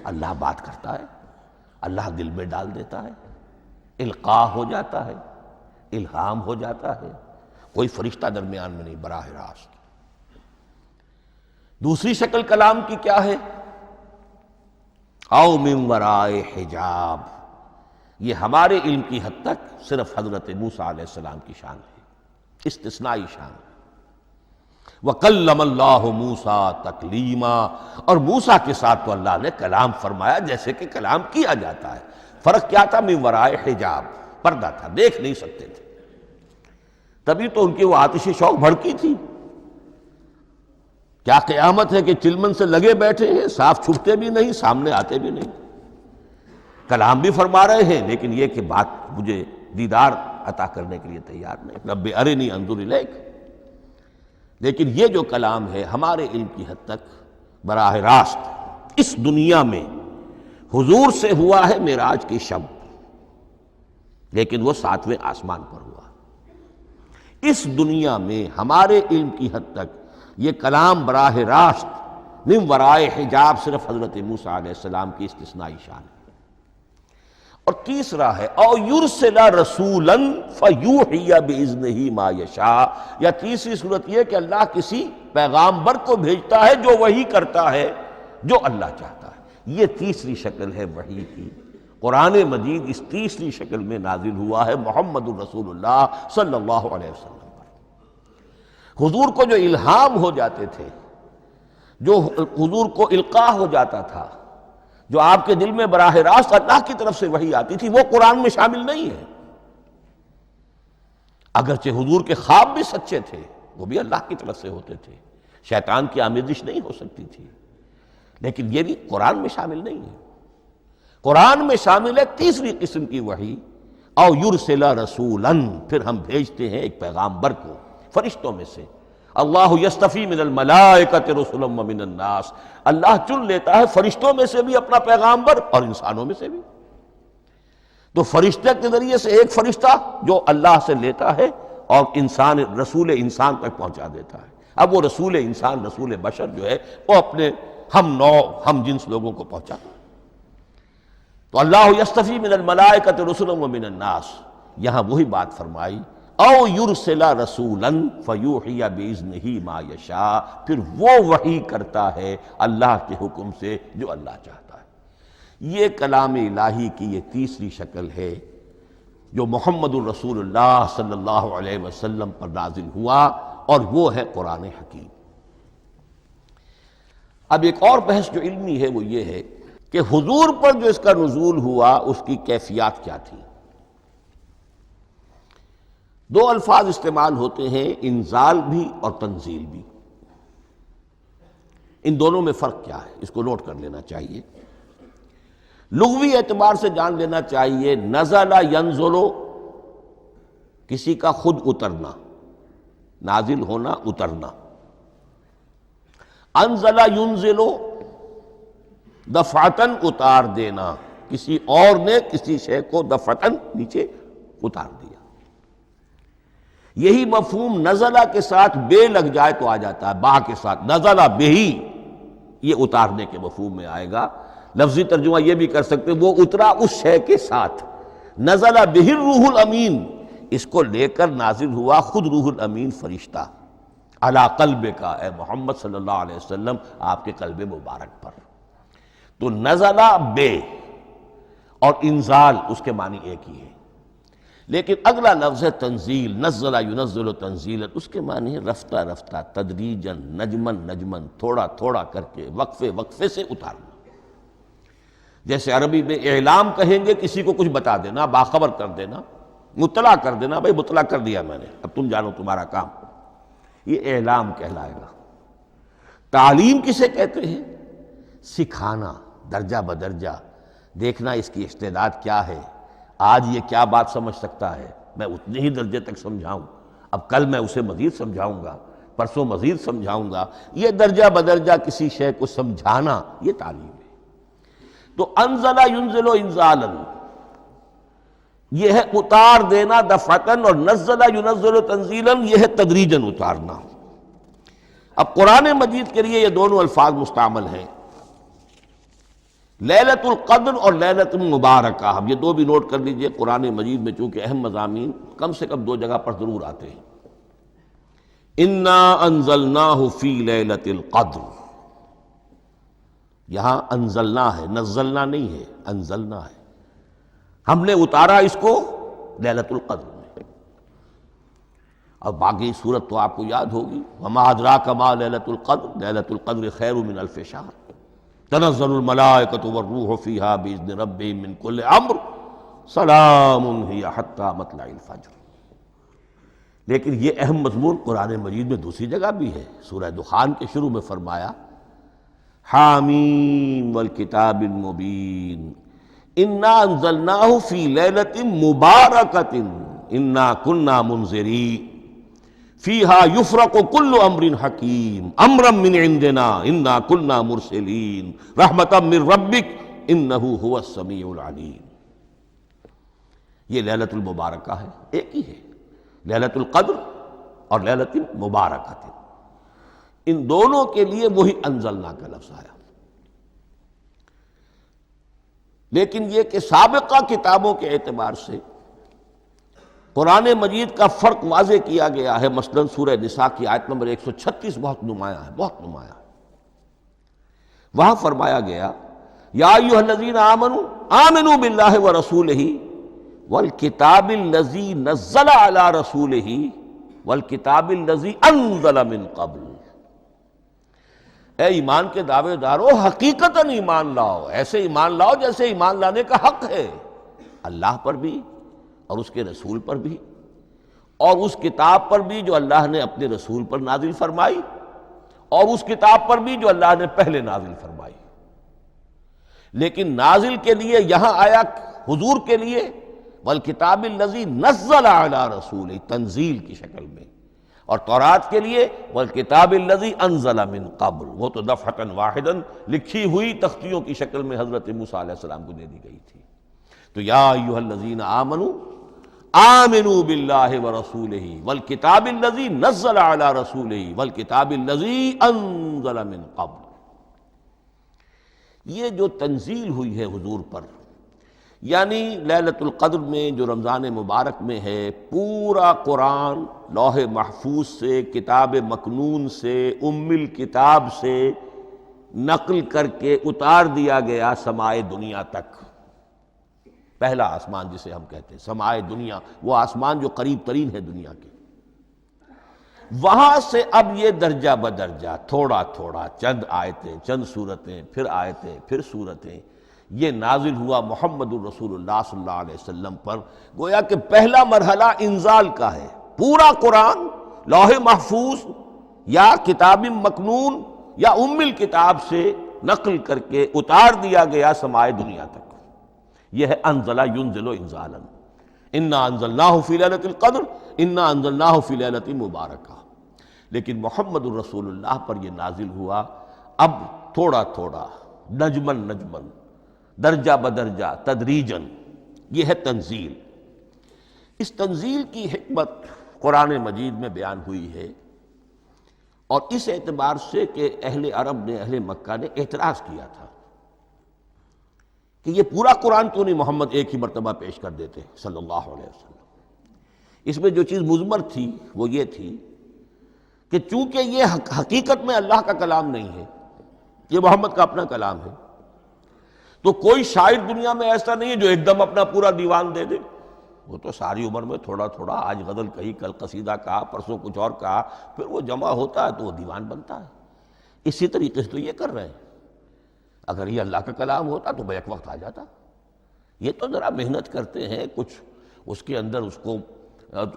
اللہ بات کرتا ہے، اللہ دل میں ڈال دیتا ہے، القاء ہو جاتا ہے، الہام ہو جاتا ہے، کوئی فرشتہ درمیان میں نہیں، براہ راست۔ دوسری شکل کلام کی کیا ہے؟ او من وراء حجاب، یہ ہمارے علم کی حد تک صرف حضرت موسیٰ علیہ السلام کی شان ہے، استثنائی شان۔ وَكَلَّمَ اللَّهُ مُوسَىٰ تَكْلِيمًا، اور موسیٰ کے ساتھ تو اللہ نے کلام فرمایا جیسے کہ کلام کیا جاتا ہے۔ فرق کیا تھا؟ من وراء حجاب، پردہ تھا، دیکھ نہیں سکتے تھے، تبھی تو ان کی وہ آتش شوق بھڑکی تھی۔ کیا قیامت ہے کہ چلمن سے لگے بیٹھے ہیں، صاف چھپتے بھی نہیں، سامنے آتے بھی نہیں، کلام بھی فرما رہے ہیں، لیکن یہ کہ بات مجھے دیدار عطا کرنے کے لیے تیار نہیں، رب ارنی انظر الیک۔ لیکن یہ جو کلام ہے ہمارے علم کی حد تک براہ راست اس دنیا میں حضور سے ہوا ہے معراج کی شب، لیکن وہ 7ویں آسمان پر ہوا۔ اس دنیا میں ہمارے علم کی حد تک یہ کلام براہ راست من ورائے حجاب صرف حضرت موسیٰ علیہ السلام کی استثنائی شان ہے۔ اور تیسرا ہے او یرسل رسولا فیوحی باذنہ ما یشاء، یا تیسری صورت یہ کہ اللہ کسی پیغامبر کو بھیجتا ہے جو وحی کرتا ہے جو اللہ چاہتا ہے۔ یہ تیسری شکل ہے وحی کی۔ قرآن مجید اس تیسری شکل میں نازل ہوا ہے محمد الرسول اللہ صلی اللہ علیہ وسلم پر۔ حضور کو جو الہام ہو جاتے تھے، جو حضور کو القاء ہو جاتا تھا، جو آپ کے دل میں براہ راست اللہ کی طرف سے وحی آتی تھی، وہ قرآن میں شامل نہیں ہے۔ اگرچہ حضور کے خواب بھی سچے تھے، وہ بھی اللہ کی طرف سے ہوتے تھے، شیطان کی آمیزش نہیں ہو سکتی تھی، لیکن یہ بھی قرآن میں شامل نہیں ہے۔ قرآن میں شامل ہے تیسری قسم کی وحی، او یرسل رسولا، پھر ہم بھیجتے ہیں ایک پیغامبر کو فرشتوں میں سے، اللہ یستفی من الملائکۃ رسلا ومن الناس، اللہ چن لیتا ہے فرشتوں میں سے بھی اپنا پیغامبر اور انسانوں میں سے بھی۔ تو فرشتے کے ذریعے سے ایک فرشتہ جو اللہ سے لیتا ہے اور انسان رسول انسان تک پہنچا دیتا ہے۔ اب وہ رسول انسان، رسول بشر جو ہے وہ اپنے ہم نوع ہم جنس لوگوں کو پہنچاتا ہے۔ تو اللہ یستفی من الملائکۃ رسلا ومن الناس، یہاں وہی بات فرمائی، او یرسل رسولا فیوحی باذنہ ما یشاء، پھر وہ وحی کرتا ہے اللہ کے حکم سے جو اللہ چاہتا ہے۔ یہ کلام الہی کی یہ تیسری شکل ہے جو محمد الرسول اللہ صلی اللہ علیہ وسلم پر نازل ہوا، اور وہ ہے قرآن حکیم۔ اب ایک اور بحث جو علمی ہے وہ یہ ہے کہ حضور پر جو اس کا نزول ہوا اس کی کیفیات کیا تھی۔ دو الفاظ استعمال ہوتے ہیں، انزال بھی اور تنزیل بھی۔ ان دونوں میں فرق کیا ہے اس کو نوٹ کر لینا چاہیے۔ لغوی اعتبار سے جان لینا چاہیے، نزل ینزل کسی کا خود اترنا، نازل ہونا، اترنا۔ انزل ینزل دفعتاً اتار دینا، کسی اور نے کسی شے کو دفعتاً نیچے اتار دیا۔ یہی مفہوم نزلہ کے ساتھ بے لگ جائے تو آ جاتا ہے، با کے ساتھ نزلہ بہی، یہ اتارنے کے مفہوم میں آئے گا۔ لفظی ترجمہ یہ بھی کر سکتے وہ اترا اس شے کے ساتھ۔ نزلہ بہ الروح الامین، اس کو لے کر نازل ہوا خود روح الامین فرشتہ علی قلبک، اے محمد صلی اللہ علیہ وسلم آپ کے قلب مبارک پر۔ تو نزلہ بے اور انزال اس کے معنی ایک ہی ہے، لیکن اگلا لفظ ہے تنزیل، نزل ینزل تنزیلا، اس کے معنی ہے رفتہ رفتہ، تدریجاً، نجماً نجماً، تھوڑا تھوڑا کر کے، وقفے وقفے سے اتارنا۔ جیسے عربی میں اعلام کہیں گے کسی کو کچھ بتا دینا، باخبر کر دینا، مطلع کر دینا، بھائی مطلع کر دیا میں نے، اب تم جانو تمہارا کام، یہ اعلام کہلائے گا۔ تعلیم کسے کہتے ہیں؟ سکھانا، درجہ بدرجہ، دیکھنا اس کی استعداد کیا ہے، آج یہ کیا بات سمجھ سکتا ہے، میں اتنے ہی درجے تک سمجھاؤں، اب کل میں اسے مزید سمجھاؤں گا، پرسوں مزید سمجھاؤں گا۔ یہ درجہ بدرجہ کسی شے کو سمجھانا، یہ تعلیم ہے۔ تو انزل ینزل انزالا، یہ ہے اتار دینا دفعتاً، اور نزل ینزل تنزیلا، یہ ہے تدریجاً اتارنا۔ اب قرآن مجید کے لیے یہ دونوں الفاظ مستعمل ہیں، لیلۃ القدر اور لیلۃ المبارکہ۔ اب یہ دو بھی نوٹ کر لیجئے، قرآن مجید میں چونکہ اہم مضامین کم سے کم دو جگہ پر ضرور آتے ہیں۔ انا انزلناہ فی لیلۃ القدر، یہاں انزلنا ہے، نزلنا نہیں ہے، انزلنا ہے، ہم نے اتارا اس کو لیلۃ القدر میں۔ اور باقی صورت تو آپ کو یاد ہوگی، وما ادراک ما لیلۃ القدر، لیلۃ القدر خیر من الف شہر، تنزل الملائکۃ والروح فیہا باذن ربہم من کل امر، سلام ہی حتی مطلع الفجر۔ لیکن یہ اہم مضمون قرآن مجید میں دوسری جگہ بھی ہے، سورہ دخان کے شروع میں فرمایا حامیم والکتاب المبین انا انزلناہ فی لیلۃ مبارکۃ انا کنا منذرین فیہا یفرق کل امر حکیم امرا من عندنا انا کنا مرسلین رحمتا من ربک انہ هو السمیع العلیم۔ یہ لیلۃ المبارکہ ہے، ایک ہی ہے، لیلۃ القدر اور لیلۃ المبارکہ، ان دونوں کے لیے وہی انزلنا کا لفظ آیا۔ لیکن یہ کہ سابقہ کتابوں کے اعتبار سے قرآن مجید کا فرق واضح کیا گیا ہے۔ مثلا سورہ نساء کی آیت نمبر 136 بہت نمایاں ہے، بہت نمایاں ہے۔ وہاں فرمایا گیا یا ایھا الذین آمنوا آمنوا باللہ ورسولہ والکتاب الذی نزل علی رسولہ والکتاب الذی انزل من قبل۔ اے ایمان کے دعوے دارو، حقیقتاً ایمان لاؤ، ایسے ایمان لاؤ جیسے ایمان لانے کا حق ہے، اللہ پر بھی اور اس کے رسول پر بھی، اور اس کتاب پر بھی جو اللہ نے اپنے رسول پر نازل فرمائی، اور اس کتاب پر بھی جو اللہ نے پہلے نازل فرمائی۔ لیکن نازل کے لیے یہاں آیا حضور کے لیے والکتاب الذی نزل علی رسولہ، تنزیل کی شکل میں، اور تورات کے لیے والکتاب الذی انزل من قبل، وہ تو دفعۃ واحدا لکھی ہوئی تختیوں کی شکل میں حضرت موسیٰ علیہ السلام کو دے دی گئی تھی۔ تو یا ایھا الذین آمنوا آمنوا باللہ ورسولہ والکتاب الذی نزل علی رسولہ والکتاب الذی انزل من قبل۔ یہ جو تنزیل ہوئی ہے حضور پر، یعنی لیلۃ القدر میں جو رمضان مبارک میں ہے، پورا قرآن لوح محفوظ سے، کتاب مکنون سے، ام الکتاب سے نقل کر کے اتار دیا گیا سمائے دنیا تک۔ پہلا آسمان جسے ہم کہتے ہیں سمائے دنیا، وہ آسمان جو قریب ترین ہے دنیا کے، وہاں سے اب یہ درجہ بدرجہ تھوڑا تھوڑا چند آیتیں، چند سورتیں، پھر آیتیں، پھر سورتیں، یہ نازل ہوا محمد الرسول اللہ صلی اللہ علیہ وسلم پر۔ گویا کہ پہلا مرحلہ انزال کا ہے، پورا قرآن لوح محفوظ یا کتاب مکنون یا ام الکتاب سے نقل کر کے اتار دیا گیا سمائے دنیا تک۔ یہ ہے انزل ینزل انزالا، انا انزلناہ فی لیلۃ القدر انا انزلناہ فی لیلۃ مبارکہ۔ لیکن محمد الرسول اللہ پر یہ نازل ہوا اب تھوڑا تھوڑا، نجمن نجمن، درجہ بدرجہ، تدریجاً۔ یہ ہے تنزیل۔ اس تنزیل کی حکمت قرآن مجید میں بیان ہوئی ہے، اور اس اعتبار سے کہ اہل عرب نے، اہل مکہ نے اعتراض کیا تھا کہ یہ پورا قرآن کیوں نہیں محمد ایک ہی مرتبہ پیش کر دیتے صلی اللہ علیہ وسلم۔ اس میں جو چیز مضمر تھی وہ یہ تھی کہ چونکہ یہ حقیقت میں اللہ کا کلام نہیں ہے، یہ محمد کا اپنا کلام ہے، تو کوئی شاعر دنیا میں ایسا نہیں ہے جو ایک دم اپنا پورا دیوان دے دے۔ وہ تو ساری عمر میں تھوڑا تھوڑا، آج غزل کہی، کل قصیدہ کہا، پرسوں کچھ اور کہا، پھر وہ جمع ہوتا ہے تو وہ دیوان بنتا ہے۔ اسی طریقے سے تو یہ کر رہے ہیں۔ اگر یہ اللہ کا کلام ہوتا تو بیک وقت آ جاتا۔ یہ تو ذرا محنت کرتے ہیں، کچھ اس کے اندر اس کو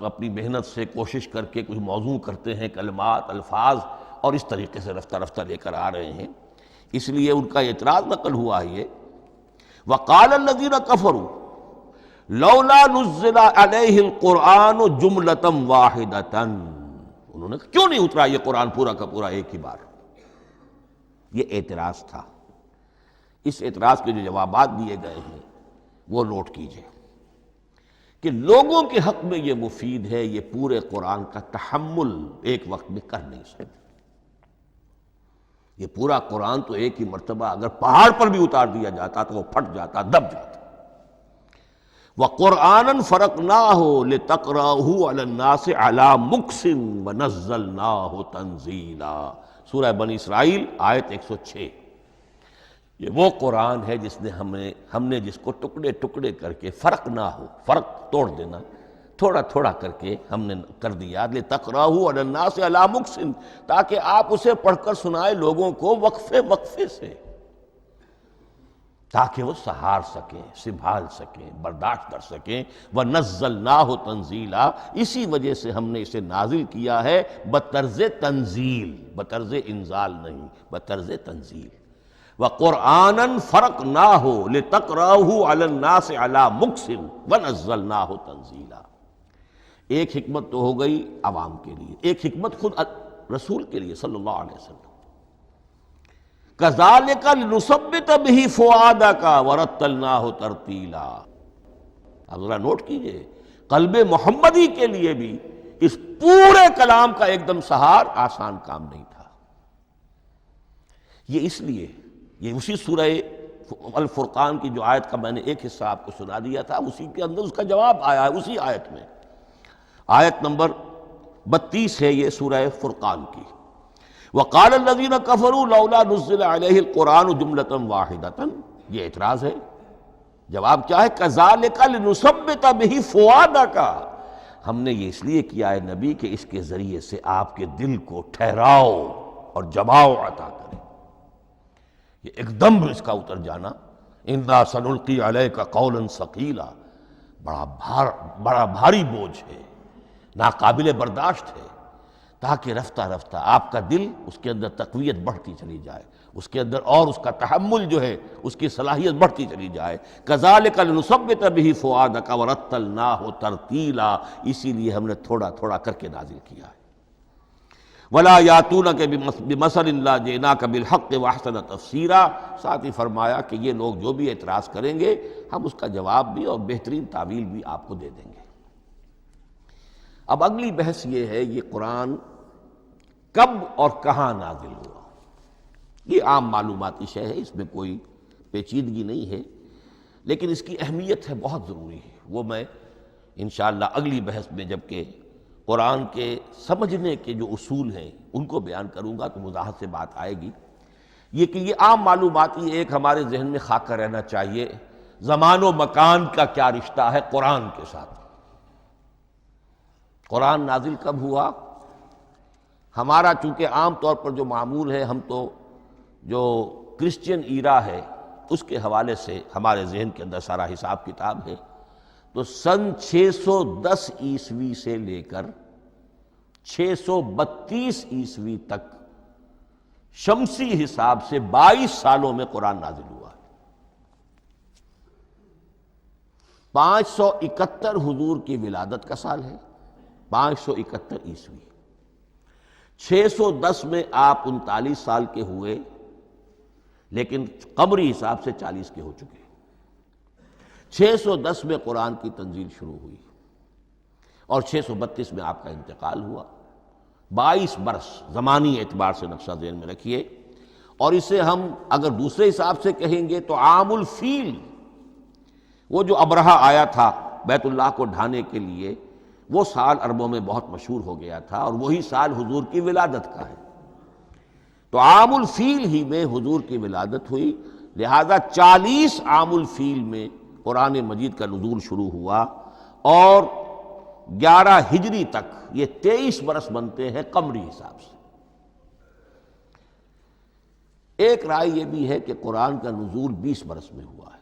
اپنی محنت سے کوشش کر کے کچھ موضوع کرتے ہیں، کلمات، الفاظ، اور اس طریقے سے رفتہ رفتہ لے کر آ رہے ہیں۔ اس لیے ان کا اعتراض نقل ہوا ہے یہ، وَقَالَ الَّذِينَ كَفَرُوا لَوْلَا نُزِّلَ عَلَيْهِ الْقُرْآنُ جُمْلَةً وَاحِدَةً، انہوں نے کیوں نہیں اترا یہ قرآن پورا کا پورا ایک ہی بار؟ یہ اعتراض تھا۔ اس اعتراض کے جو جوابات دیے گئے ہیں وہ نوٹ کیجئے کہ لوگوں کے حق میں یہ مفید ہے، یہ پورے قرآن کا تحمل ایک وقت میں کر نہیں سکتے۔ یہ پورا قرآن تو ایک ہی مرتبہ اگر پہاڑ پر بھی اتار دیا جاتا تو وہ پھٹ جاتا، دب جاتا۔ وَقُرْآنًا فَرَقْنَاهُ لِتَقْرَأَهُ عَلَى النَّاسِ عَلَى مُكْثٍ وَنَزَّلْنَاهُ تَنزِيلًا، سورہ بنی اسرائیل آیت 106۔ یہ وہ قرآن ہے جس نے ہم نے جس کو ٹکڑے ٹکڑے کر کے، فرق نہ ہو، فرق توڑ دینا، تھوڑا تھوڑا کر کے ہم نے کر دیا، لِتَقْرَأَهُ عَلَى النَّاسِ عَلَى مُكْثٍ، تاکہ آپ اسے پڑھ کر سنائے لوگوں کو وقفے وقفے سے، تاکہ وہ سہار سکیں، سنبھال سکیں، برداشت کر سکیں۔ وَنَزَّلْنَاهُ تَنزِيلًا، اسی وجہ سے ہم نے اسے نازل کیا ہے بطرز تنزیل، بطرز انزال نہیں، بطرز تنزیل۔ وَقُرْآنًا فَرَقْنَاهُ لِتَقْرَأَهُ عَلَى النَّاسِ عَلَى مُكْثٍ وَنَزَّلْنَاهُ تَنزِيلًا۔ ایک حکمت تو ہو گئی عوام کے لیے، ایک حکمت خود رسول کے لیے صلی اللہ علیہ وسلم۔ كَذَلِكَ لِنُثَبِّتَ بِهِ فُؤَادَكَ وَرَتَّلْنَاهُ تَرْتِيلًا۔ اب ذرا نوٹ کیجئے، قلب محمدی کے لیے بھی اس پورے کلام کا ایک دم سہار آسان کام نہیں تھا۔ یہ اس لیے، یہ اسی سورہ الفرقان کی جو آیت کا میں نے ایک حصہ آپ کو سنا دیا تھا، اسی کے اندر اس کا جواب آیا ہے، اسی آیت میں، آیت نمبر 32 ہے یہ سورہ فرقان کی۔ وَقَالَ الَّذِينَ كَفَرُوا لَوْلَا نُزِّلَ عَلَيْهِ الْقُرْآنُ جُمْلَةً وَاحِدَةً، یہ اعتراض ہے۔ جواب کیا ہے؟ كَذَلِكَ لِنُثَبِّتَ بِهِ فُؤَادَكَ، ہم نے یہ اس لیے کیا ہے نبی کہ اس کے ذریعے سے آپ کے دل کو ٹھہراؤ اور جماؤ عطا کرے، یہ ایک دم اس کا اتر جانا۔ اِنَّا سَنُلْقِي عَلَيْكَ قَوْلًا ثَقِيلًا، بڑا بھاری بوجھ ہے، ناقابل برداشت ہے، تاکہ رفتہ رفتہ آپ کا دل، اس کے اندر تقویت بڑھتی چلی جائے، اس کے اندر اور اس کا تحمل جو ہے، اس کی صلاحیت بڑھتی چلی جائے۔ كَذَلِكَ لِنُثَبِّتَ بِهِ فُؤَادَكَ وَرَتَّلْنَاهُ تَرْتِيلًا، اسی لیے ہم نے تھوڑا تھوڑا کر کے نازل کیا ہے۔ ولا یاتونک بمثل الا جئناک بالحق واحسن تفسیرا، ساتھ ہی فرمایا کہ یہ لوگ جو بھی اعتراض کریں گے ہم اس کا جواب بھی اور بہترین تعویل بھی آپ کو دے دیں گے۔ اب اگلی بحث یہ ہے، یہ قرآن کب اور کہاں نازل ہوا؟ یہ عام معلوماتی شے ہے، اس میں کوئی پیچیدگی نہیں ہے، لیکن اس کی اہمیت ہے، بہت ضروری ہے۔ وہ میں انشاءاللہ اگلی بحث میں جب کہ قرآن کے سمجھنے کے جو اصول ہیں ان کو بیان کروں گا تو وضاحت سے بات آئے گی۔ یہ کہ یہ عام معلوماتی ایک ہمارے ذہن میں خاکہ رہنا چاہیے، زمان و مکان کا کیا رشتہ ہے قرآن کے ساتھ۔ قرآن نازل کب ہوا؟ ہمارا چونکہ عام طور پر جو معمول ہے، ہم تو جو کرسچین ایرا ہے اس کے حوالے سے ہمارے ذہن کے اندر سارا حساب کتاب ہے، تو سن 610 عیسوی سے لے کر 632 عیسوی تک شمسی حساب سے 22 سالوں میں قرآن نازل ہوا ہے۔ 571 حضور کی ولادت کا سال ہے، 571 عیسوی۔ 610 میں آپ 39 سال کے ہوئے، لیکن قمری حساب سے 40 کے ہو چکے۔ 610 میں قرآن کی تنزیل شروع ہوئی اور 632 میں آپ کا انتقال ہوا۔ 22 برس زمانی اعتبار سے نقشہ ذہن میں رکھیے، اور اسے ہم اگر دوسرے حساب سے کہیں گے تو عام الفیل، وہ جو ابرہہ آیا تھا بیت اللہ کو ڈھانے کے لیے، وہ سال عربوں میں بہت مشہور ہو گیا تھا، اور وہی سال حضور کی ولادت کا ہے، تو عام الفیل ہی میں حضور کی ولادت ہوئی، لہذا 40 عام الفیل میں قرآن مجید کا نزول شروع ہوا، اور 11 ہجری تک یہ 23 برس بنتے ہیں قمری حساب سے۔ ایک رائے یہ بھی ہے کہ قرآن کا نزول 20 برس میں ہوا ہے،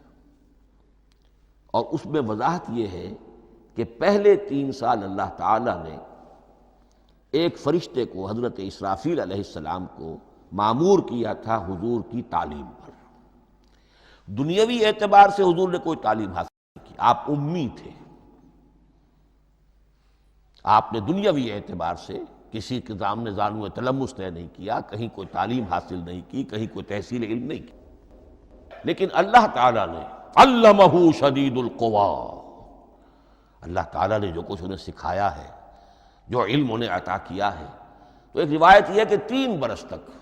اور اس میں وضاحت یہ ہے کہ پہلے 3 سال اللہ تعالیٰ نے ایک فرشتے کو، حضرت اسرافیل علیہ السلام کو مامور کیا تھا حضور کی تعلیم پر۔ دنیاوی اعتبار سے حضور نے کوئی تعلیم حاصل نہیں کی، آپ امی تھے، آپ نے دنیاوی اعتبار سے کسی کے سامنے زانو تلمس طے نہیں کیا، کہیں کوئی تعلیم حاصل نہیں کی، کہیں کوئی تحصیل علم نہیں کی، لیکن اللہ تعالیٰ نے علمہ شدید القویٰ، اللہ تعالیٰ نے جو کچھ انہیں سکھایا ہے، جو علم انہیں عطا کیا ہے، تو ایک روایت یہ ہے کہ 3 برس تک،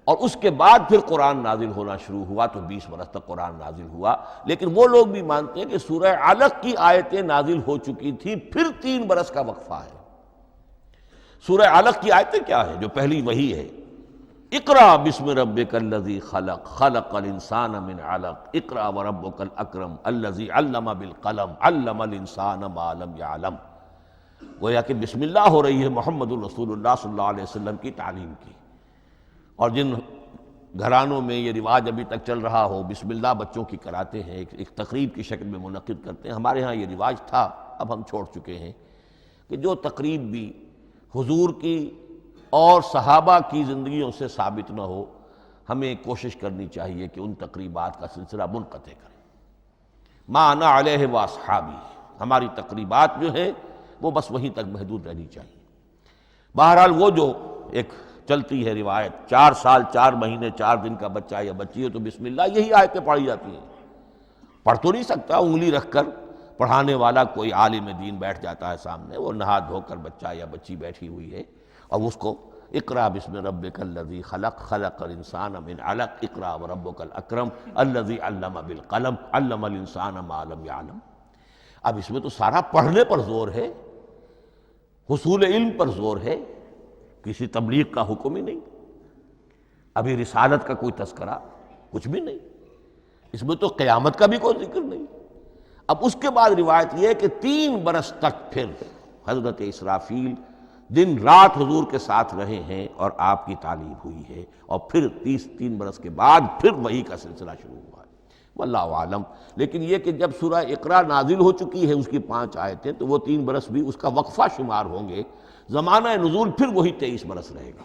اور اس کے بعد پھر قرآن نازل ہونا شروع ہوا، تو 20 برس تک قرآن نازل ہوا۔ لیکن وہ لوگ بھی مانتے ہیں کہ سورہ علق کی آیتیں نازل ہو چکی تھی، پھر 3 برس کا وقفہ ہے۔ سورہ علق کی آیتیں کیا ہے؟ جو پہلی وحی ہے، اقرأ بسم ربک الذی خلق، خلق الانسان من علق، اقرأ وربک الاکرم الذی علم بالقلم، علم الانسان ما لم یعلم۔ گویا کہ بسم اللہ ہو رہی ہے محمد الرسول اللہ صلی اللہ علیہ وسلم کی تعلیم کی، اور جن گھرانوں میں یہ رواج ابھی تک چل رہا ہو، بسم اللہ بچوں کی کراتے ہیں، ایک تقریب کی شکل میں منعقد کرتے ہیں، ہمارے ہاں یہ رواج تھا، اب ہم چھوڑ چکے ہیں، کہ جو تقریب بھی حضور کی اور صحابہ کی زندگیوں سے ثابت نہ ہو، ہمیں کوشش کرنی چاہیے کہ ان تقریبات کا سلسلہ منقطع کریں۔ ما انا علیہ واصحابی، ہماری تقریبات جو ہیں وہ بس وہیں تک محدود رہنی چاہیے۔ بہرحال وہ جو ایک چلتی ہے روایت، 4 سال 4 مہینے 4 دن کا بچہ یا بچی ہو تو بسم اللہ یہی آیتیں پڑھی جاتی ہیں۔ پڑھ تو نہیں سکتا، انگلی رکھ کر پڑھانے والا کوئی عالم دین بیٹھ جاتا ہے سامنے، وہ نہا دھو کر بچہ یا بچی بیٹھی ہوئی ہے، اور اس کو اقرأ بسم ربک الذی خلق، خلق الانسان من علق، اقرأ وربک الاکرم الذی علم بالقلم، علم الانسان ما لم یعلم۔ اب اس میں تو سارا پڑھنے پر زور ہے، حصول علم پر زور ہے، کسی تبلیغ کا حکم ہی نہیں، ابھی رسالت کا کوئی تذکرہ کچھ بھی نہیں، اس میں تو قیامت کا بھی کوئی ذکر نہیں۔ اب اس کے بعد روایت یہ ہے کہ 3 برس تک پھر حضرت اسرافیل دن رات حضور کے ساتھ رہے ہیں اور آپ کی تعلیم ہوئی ہے، اور پھر 3 برس کے بعد پھر وحی کا سلسلہ شروع ہوا ہے، واللہ عالم۔ لیکن یہ کہ جب سورہ اقرا نازل ہو چکی ہے، اس کی 5 آیتیں، تو وہ 3 برس بھی اس کا وقفہ شمار ہوں گے، زمانہ نزول پھر وہی 23 برس رہے گا۔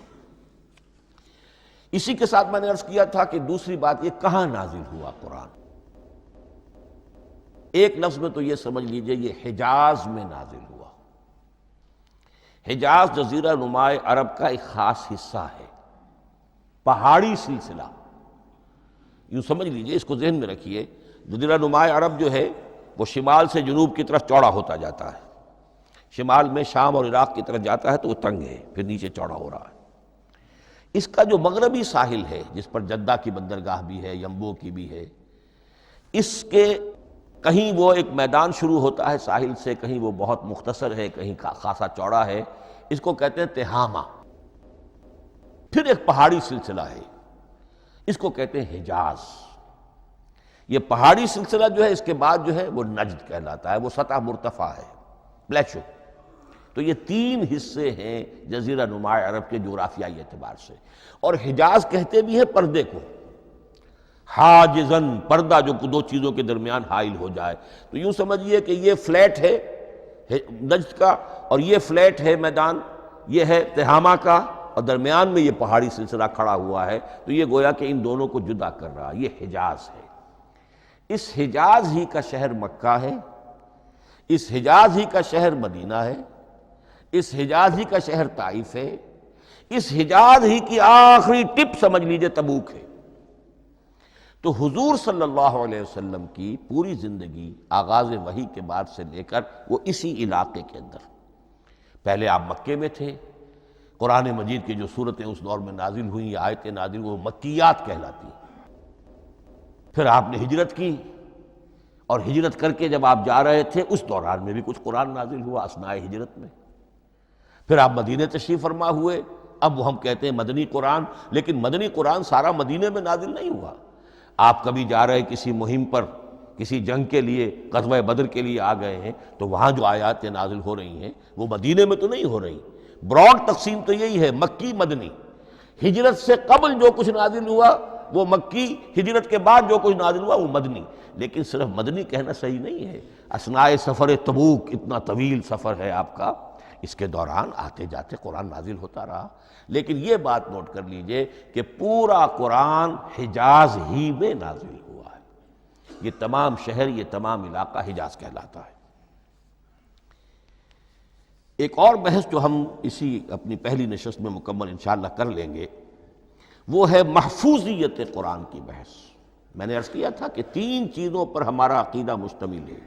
اسی کے ساتھ میں نے عرض کیا تھا کہ دوسری بات یہ، کہاں نازل ہوا قرآن؟ ایک لفظ میں تو یہ سمجھ لیجئے یہ حجاز میں نازل ہوا۔ حجاز جزیرہ نما عرب کا ایک خاص حصہ ہے، پہاڑی سلسلہ، یوں سمجھ لیجئے، اس کو ذہن میں رکھیے۔ جزیرہ نما عرب جو ہے وہ شمال سے جنوب کی طرف چوڑا ہوتا جاتا ہے، شمال میں شام اور عراق کی طرف جاتا ہے تو وہ تنگ ہے، پھر نیچے چوڑا ہو رہا ہے۔ اس کا جو مغربی ساحل ہے جس پر جدہ کی بندرگاہ بھی ہے، ینبو کی بھی ہے، اس کے کہیں وہ ایک میدان شروع ہوتا ہے ساحل سے، کہیں وہ بہت مختصر ہے، کہیں خاصا چوڑا ہے، اس کو کہتے ہیں تہامہ۔ پھر ایک پہاڑی سلسلہ ہے، اس کو کہتے ہیں حجاز۔ یہ پہاڑی سلسلہ جو ہے اس کے بعد جو ہے وہ نجد کہلاتا ہے، وہ سطح مرتفع ہے، پلیشو۔ تو یہ تین حصے ہیں جزیرہ نما عرب کے جغرافیائی اعتبار سے، اور حجاز کہتے بھی ہیں پردے کو، حاجزن، پردہ جو دو چیزوں کے درمیان حائل ہو جائے۔ تو یوں سمجھیے کہ یہ فلیٹ ہے نجد کا، اور یہ فلیٹ ہے میدان، یہ ہے تہامہ کا، اور درمیان میں یہ پہاڑی سلسلہ کھڑا ہوا ہے، تو یہ گویا کہ ان دونوں کو جدا کر رہا، یہ حجاز ہے۔ اس حجاز ہی کا شہر مکہ ہے، اس حجاز ہی کا شہر مدینہ ہے، اس حجاز ہی کا شہر طائف ہے، اس حجاز ہی کی آخری ٹپ سمجھ لیجئے تبوک ہے۔ تو حضور صلی اللہ علیہ وسلم کی پوری زندگی آغاز وحی کے بعد سے لے کر وہ اسی علاقے کے اندر، پہلے آپ مکے میں تھے، قرآن مجید کی جو صورتیں اس دور میں نازل ہوئیں، یہ آیتیں نازل وہ مکیات کہلاتی ہیں۔ پھر آپ نے ہجرت کی، اور ہجرت کر کے جب آپ جا رہے تھے اس دوران میں بھی کچھ قرآن نازل ہوا اثناء ہجرت میں۔ پھر آپ مدینہ تشریف فرما ہوئے، اب وہ ہم کہتے ہیں مدنی قرآن، لیکن مدنی قرآن سارا مدینے میں نازل نہیں ہوا۔ آپ کبھی جا رہے کسی مہم پر، کسی جنگ کے لیے، غزوہ بدر کے لیے آ گئے ہیں، تو وہاں جو آیات نازل ہو رہی ہیں وہ مدینے میں تو نہیں ہو رہی۔ براڈ تقسیم تو یہی ہے، مکی مدنی۔ ہجرت سے قبل جو کچھ نازل ہوا وہ مکی، ہجرت کے بعد جو کچھ نازل ہوا وہ مدنی۔ لیکن صرف مدنی کہنا صحیح نہیں ہے۔ اثناء سفر تبوک، اتنا طویل سفر ہے آپ کا، اس کے دوران آتے جاتے قرآن نازل ہوتا رہا۔ لیکن یہ بات نوٹ کر لیجئے کہ پورا قرآن حجاز ہی میں نازل ہوا ہے۔ یہ تمام شہر، یہ تمام علاقہ حجاز کہلاتا ہے۔ ایک اور بحث جو ہم اسی اپنی پہلی نشست میں مکمل انشاءاللہ کر لیں گے، وہ ہے محفوظیت قرآن کی بحث۔ میں نے عرض کیا تھا کہ تین چیزوں پر ہمارا عقیدہ مشتمل ہے۔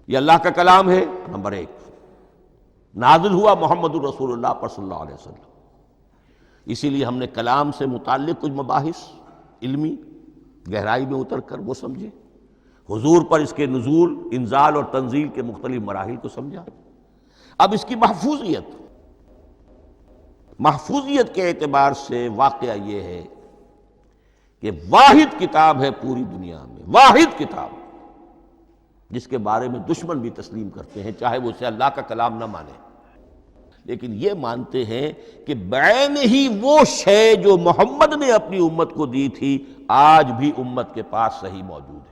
یہ اللہ کا کلام ہے، نمبر ایک، نازل ہوا محمد الرسول اللہ پر صلی اللہ علیہ وسلم، اسی لیے ہم نے کلام سے متعلق کچھ مباحث علمی گہرائی میں اتر کر وہ سمجھے، حضور پر اس کے نزول، انزال اور تنزیل کے مختلف مراحل کو سمجھا۔ اب اس کی محفوظیت کے اعتبار سے واقعہ یہ ہے کہ واحد کتاب ہے پوری دنیا میں، واحد کتاب جس کے بارے میں دشمن بھی تسلیم کرتے ہیں، چاہے وہ اسے اللہ کا کلام نہ مانے، لیکن یہ مانتے ہیں کہ بعین ہی وہ شے جو محمد نے اپنی امت کو دی تھی آج بھی امت کے پاس صحیح موجود ہے۔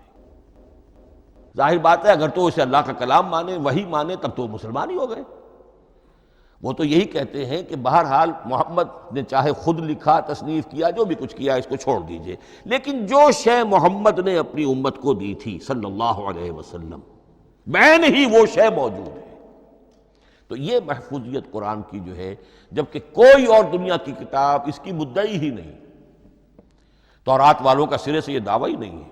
ظاہر بات ہے اگر تو اسے اللہ کا کلام مانے، وہی مانے، تب تو مسلمان ہی ہو گئے۔ وہ تو یہی کہتے ہیں کہ بہرحال محمد نے چاہے خود لکھا، تصنیف کیا، جو بھی کچھ کیا اس کو چھوڑ دیجئے، لیکن جو شے محمد نے اپنی امت کو دی تھی صلی اللہ علیہ وسلم، بعین ہی وہ شے موجود ہے۔ تو یہ محفوظیت قرآن کی جو ہے، جبکہ کوئی اور دنیا کی کتاب اس کی مدعی ہی نہیں۔ تورات والوں کا سرے سے یہ دعویٰ ہی نہیں ہے۔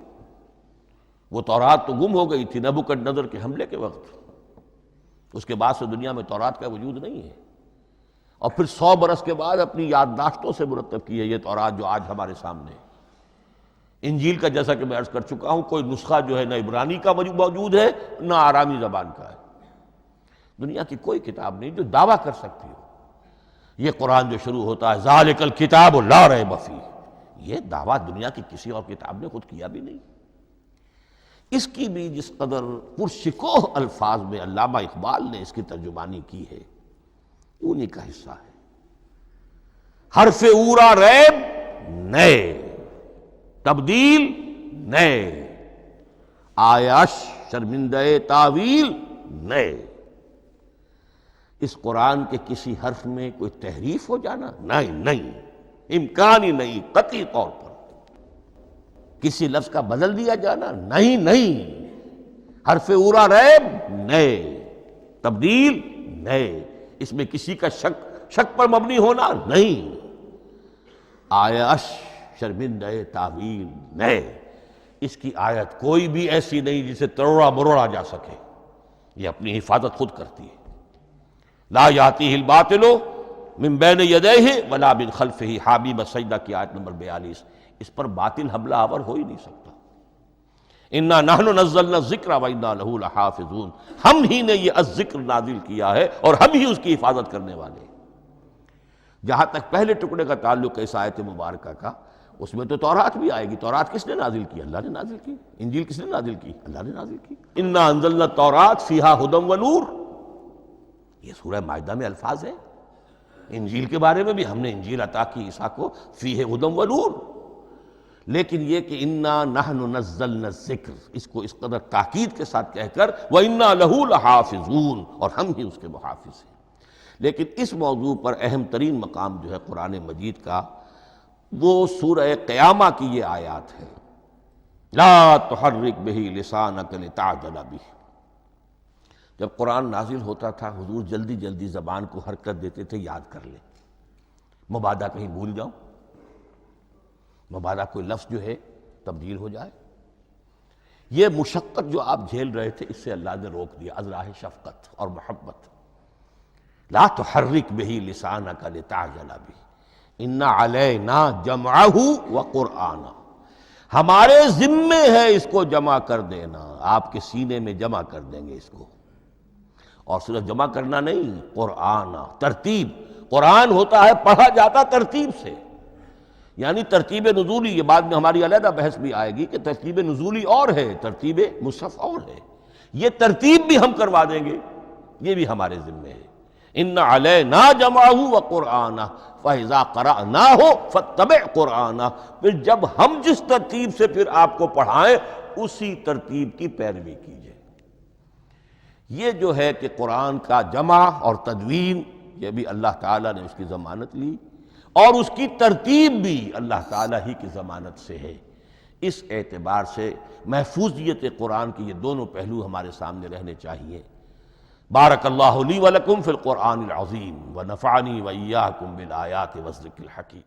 وہ تورات تو گم ہو گئی تھی نبوکدنضر کے حملے کے وقت، اس کے بعد سے دنیا میں تورات کا وجود نہیں ہے، اور پھر 100 برس کے بعد اپنی یادداشتوں سے مرتب کی ہے یہ تورات جو آج ہمارے سامنے ہے۔ انجیل کا جیسا کہ میں عرض کر چکا ہوں، کوئی نسخہ جو ہے نہ عبرانی کا موجود ہے نہ آرامی زبان کا ہے۔ دنیا کی کوئی کتاب نہیں جو دعویٰ کر سکتی ہو۔ یہ قرآن جو شروع ہوتا ہے ذالک الکتاب لا ریب فیہ، یہ دعویٰ دنیا کی کسی اور کتاب نے خود کیا بھی نہیں۔ اس کی بھی جس قدر پرشکوہ الفاظ میں علامہ اقبال نے اس کی ترجمانی کی ہے، انہی کا حصہ ہے۔ حرف اورا ریب نئے، تبدیل نئے، آیش شرمندہ تعویل نئے۔ اس قرآن کے کسی حرف میں کوئی تحریف ہو جانا نہیں، امکان ہی نہیں، قطعی طور پر۔ کسی لفظ کا بدل دیا جانا نہیں، حرف اورا ریب نئے، تبدیل نئے۔ اس میں کسی کا شک پر مبنی ہونا نہیں، آیش شرمندہ تعویل نئے، اس کی آیت کوئی بھی ایسی نہیں جسے تروڑا مروڑا جا سکے، یہ اپنی حفاظت خود کرتی ہے۔ لا یاتیہ الباطل من بین یدیہ ولا من خلفہ، حامیم السجدہ کی آیت نمبر 42، اس پر باطل حملہ آور ہو ہی نہیں سکتا۔ انا نحن نزلنا الذکر وانا لہ لحافظون، ہم ہی نے یہ الذکر نازل کیا ہے اور ہم ہی اس کی حفاظت کرنے والے ہیں۔ جہاں تک پہلے ٹکڑے کا تعلق ہے اس آیت مبارکہ کا، اس میں تو تورات بھی آئے گی۔ تورات کس نے نازل کی؟ اللہ نے نازل کی۔ انجیل کس نے نازل کی؟ اللہ نے نازل کی۔ انا انزلنا التوراۃ فیہا ھدی ونور، یہ سورہ مائدہ میں الفاظ ہیں۔ انجیل کے بارے میں بھی ہم نے انجیل عطا کی عیسیٰ کو، فیہ ھدی ونور، لیکن یہ کہ انا نحن نزلنا الذکر، اس کو اس قدر تاکید کے ساتھ کہہ کر وَإِنَّا لَهُ لَحَافِظُونَ، اور ہم ہی اس کے محافظ ہیں۔ لیکن اس موضوع پر اہم ترین مقام جو ہے قرآن مجید کا، وہ سورہ قیامہ کی یہ آیات ہے، لا تحرک بہ لسانک لتعجل بہ۔ جب قرآن نازل ہوتا تھا حضور جلدی جلدی زبان کو حرکت دیتے تھے، یاد کر لیں، مبادا کہیں بھول جاؤ، مبادا کوئی لفظ جو ہے تبدیل ہو جائے۔ یہ مشقت جو آپ جھیل رہے تھے، اس سے اللہ نے روک دیا، از راہ شفقت اور محبت۔ لا تحرک بہ لسانک لتعجل بہ ان علینا جمعہ وقرآنہ، ہمارے ذمے ہے اس کو جمع کر دینا، آپ کے سینے میں جمع کر دیں گے اس کو۔ اور صرف جمع کرنا نہیں، قرآن، ترتیب۔ قرآن ہوتا ہے پڑھا جاتا ترتیب سے، یعنی ترتیب نزولی، یہ بعد میں ہماری علیحدہ بحث بھی آئے گی کہ ترتیب نزولی اور ہے، ترتیب مصحف اور ہے، یہ ترتیب بھی ہم کروا دیں گے، یہ بھی ہمارے ذمے ہے۔ ان علینا جمعہ وقرآنہ فاذا قرأناہ فاتبع قرآنہ، پھر جب ہم جس ترتیب سے پھر آپ کو پڑھائیں اسی ترتیب کی پیروی کیجیے۔ یہ جو ہے کہ قرآن کا جمع اور تدوین، یہ بھی اللہ تعالیٰ نے اس کی ضمانت لی، اور اس کی ترتیب بھی اللہ تعالیٰ ہی کی ضمانت سے ہے۔ اس اعتبار سے محفوظیت قرآن کے یہ دونوں پہلو ہمارے سامنے رہنے چاہیے۔ بارک اللہ لی ولکم فی القرآن العظیم ونفعنی وإیاکم بالآیات والذکر الحکیم۔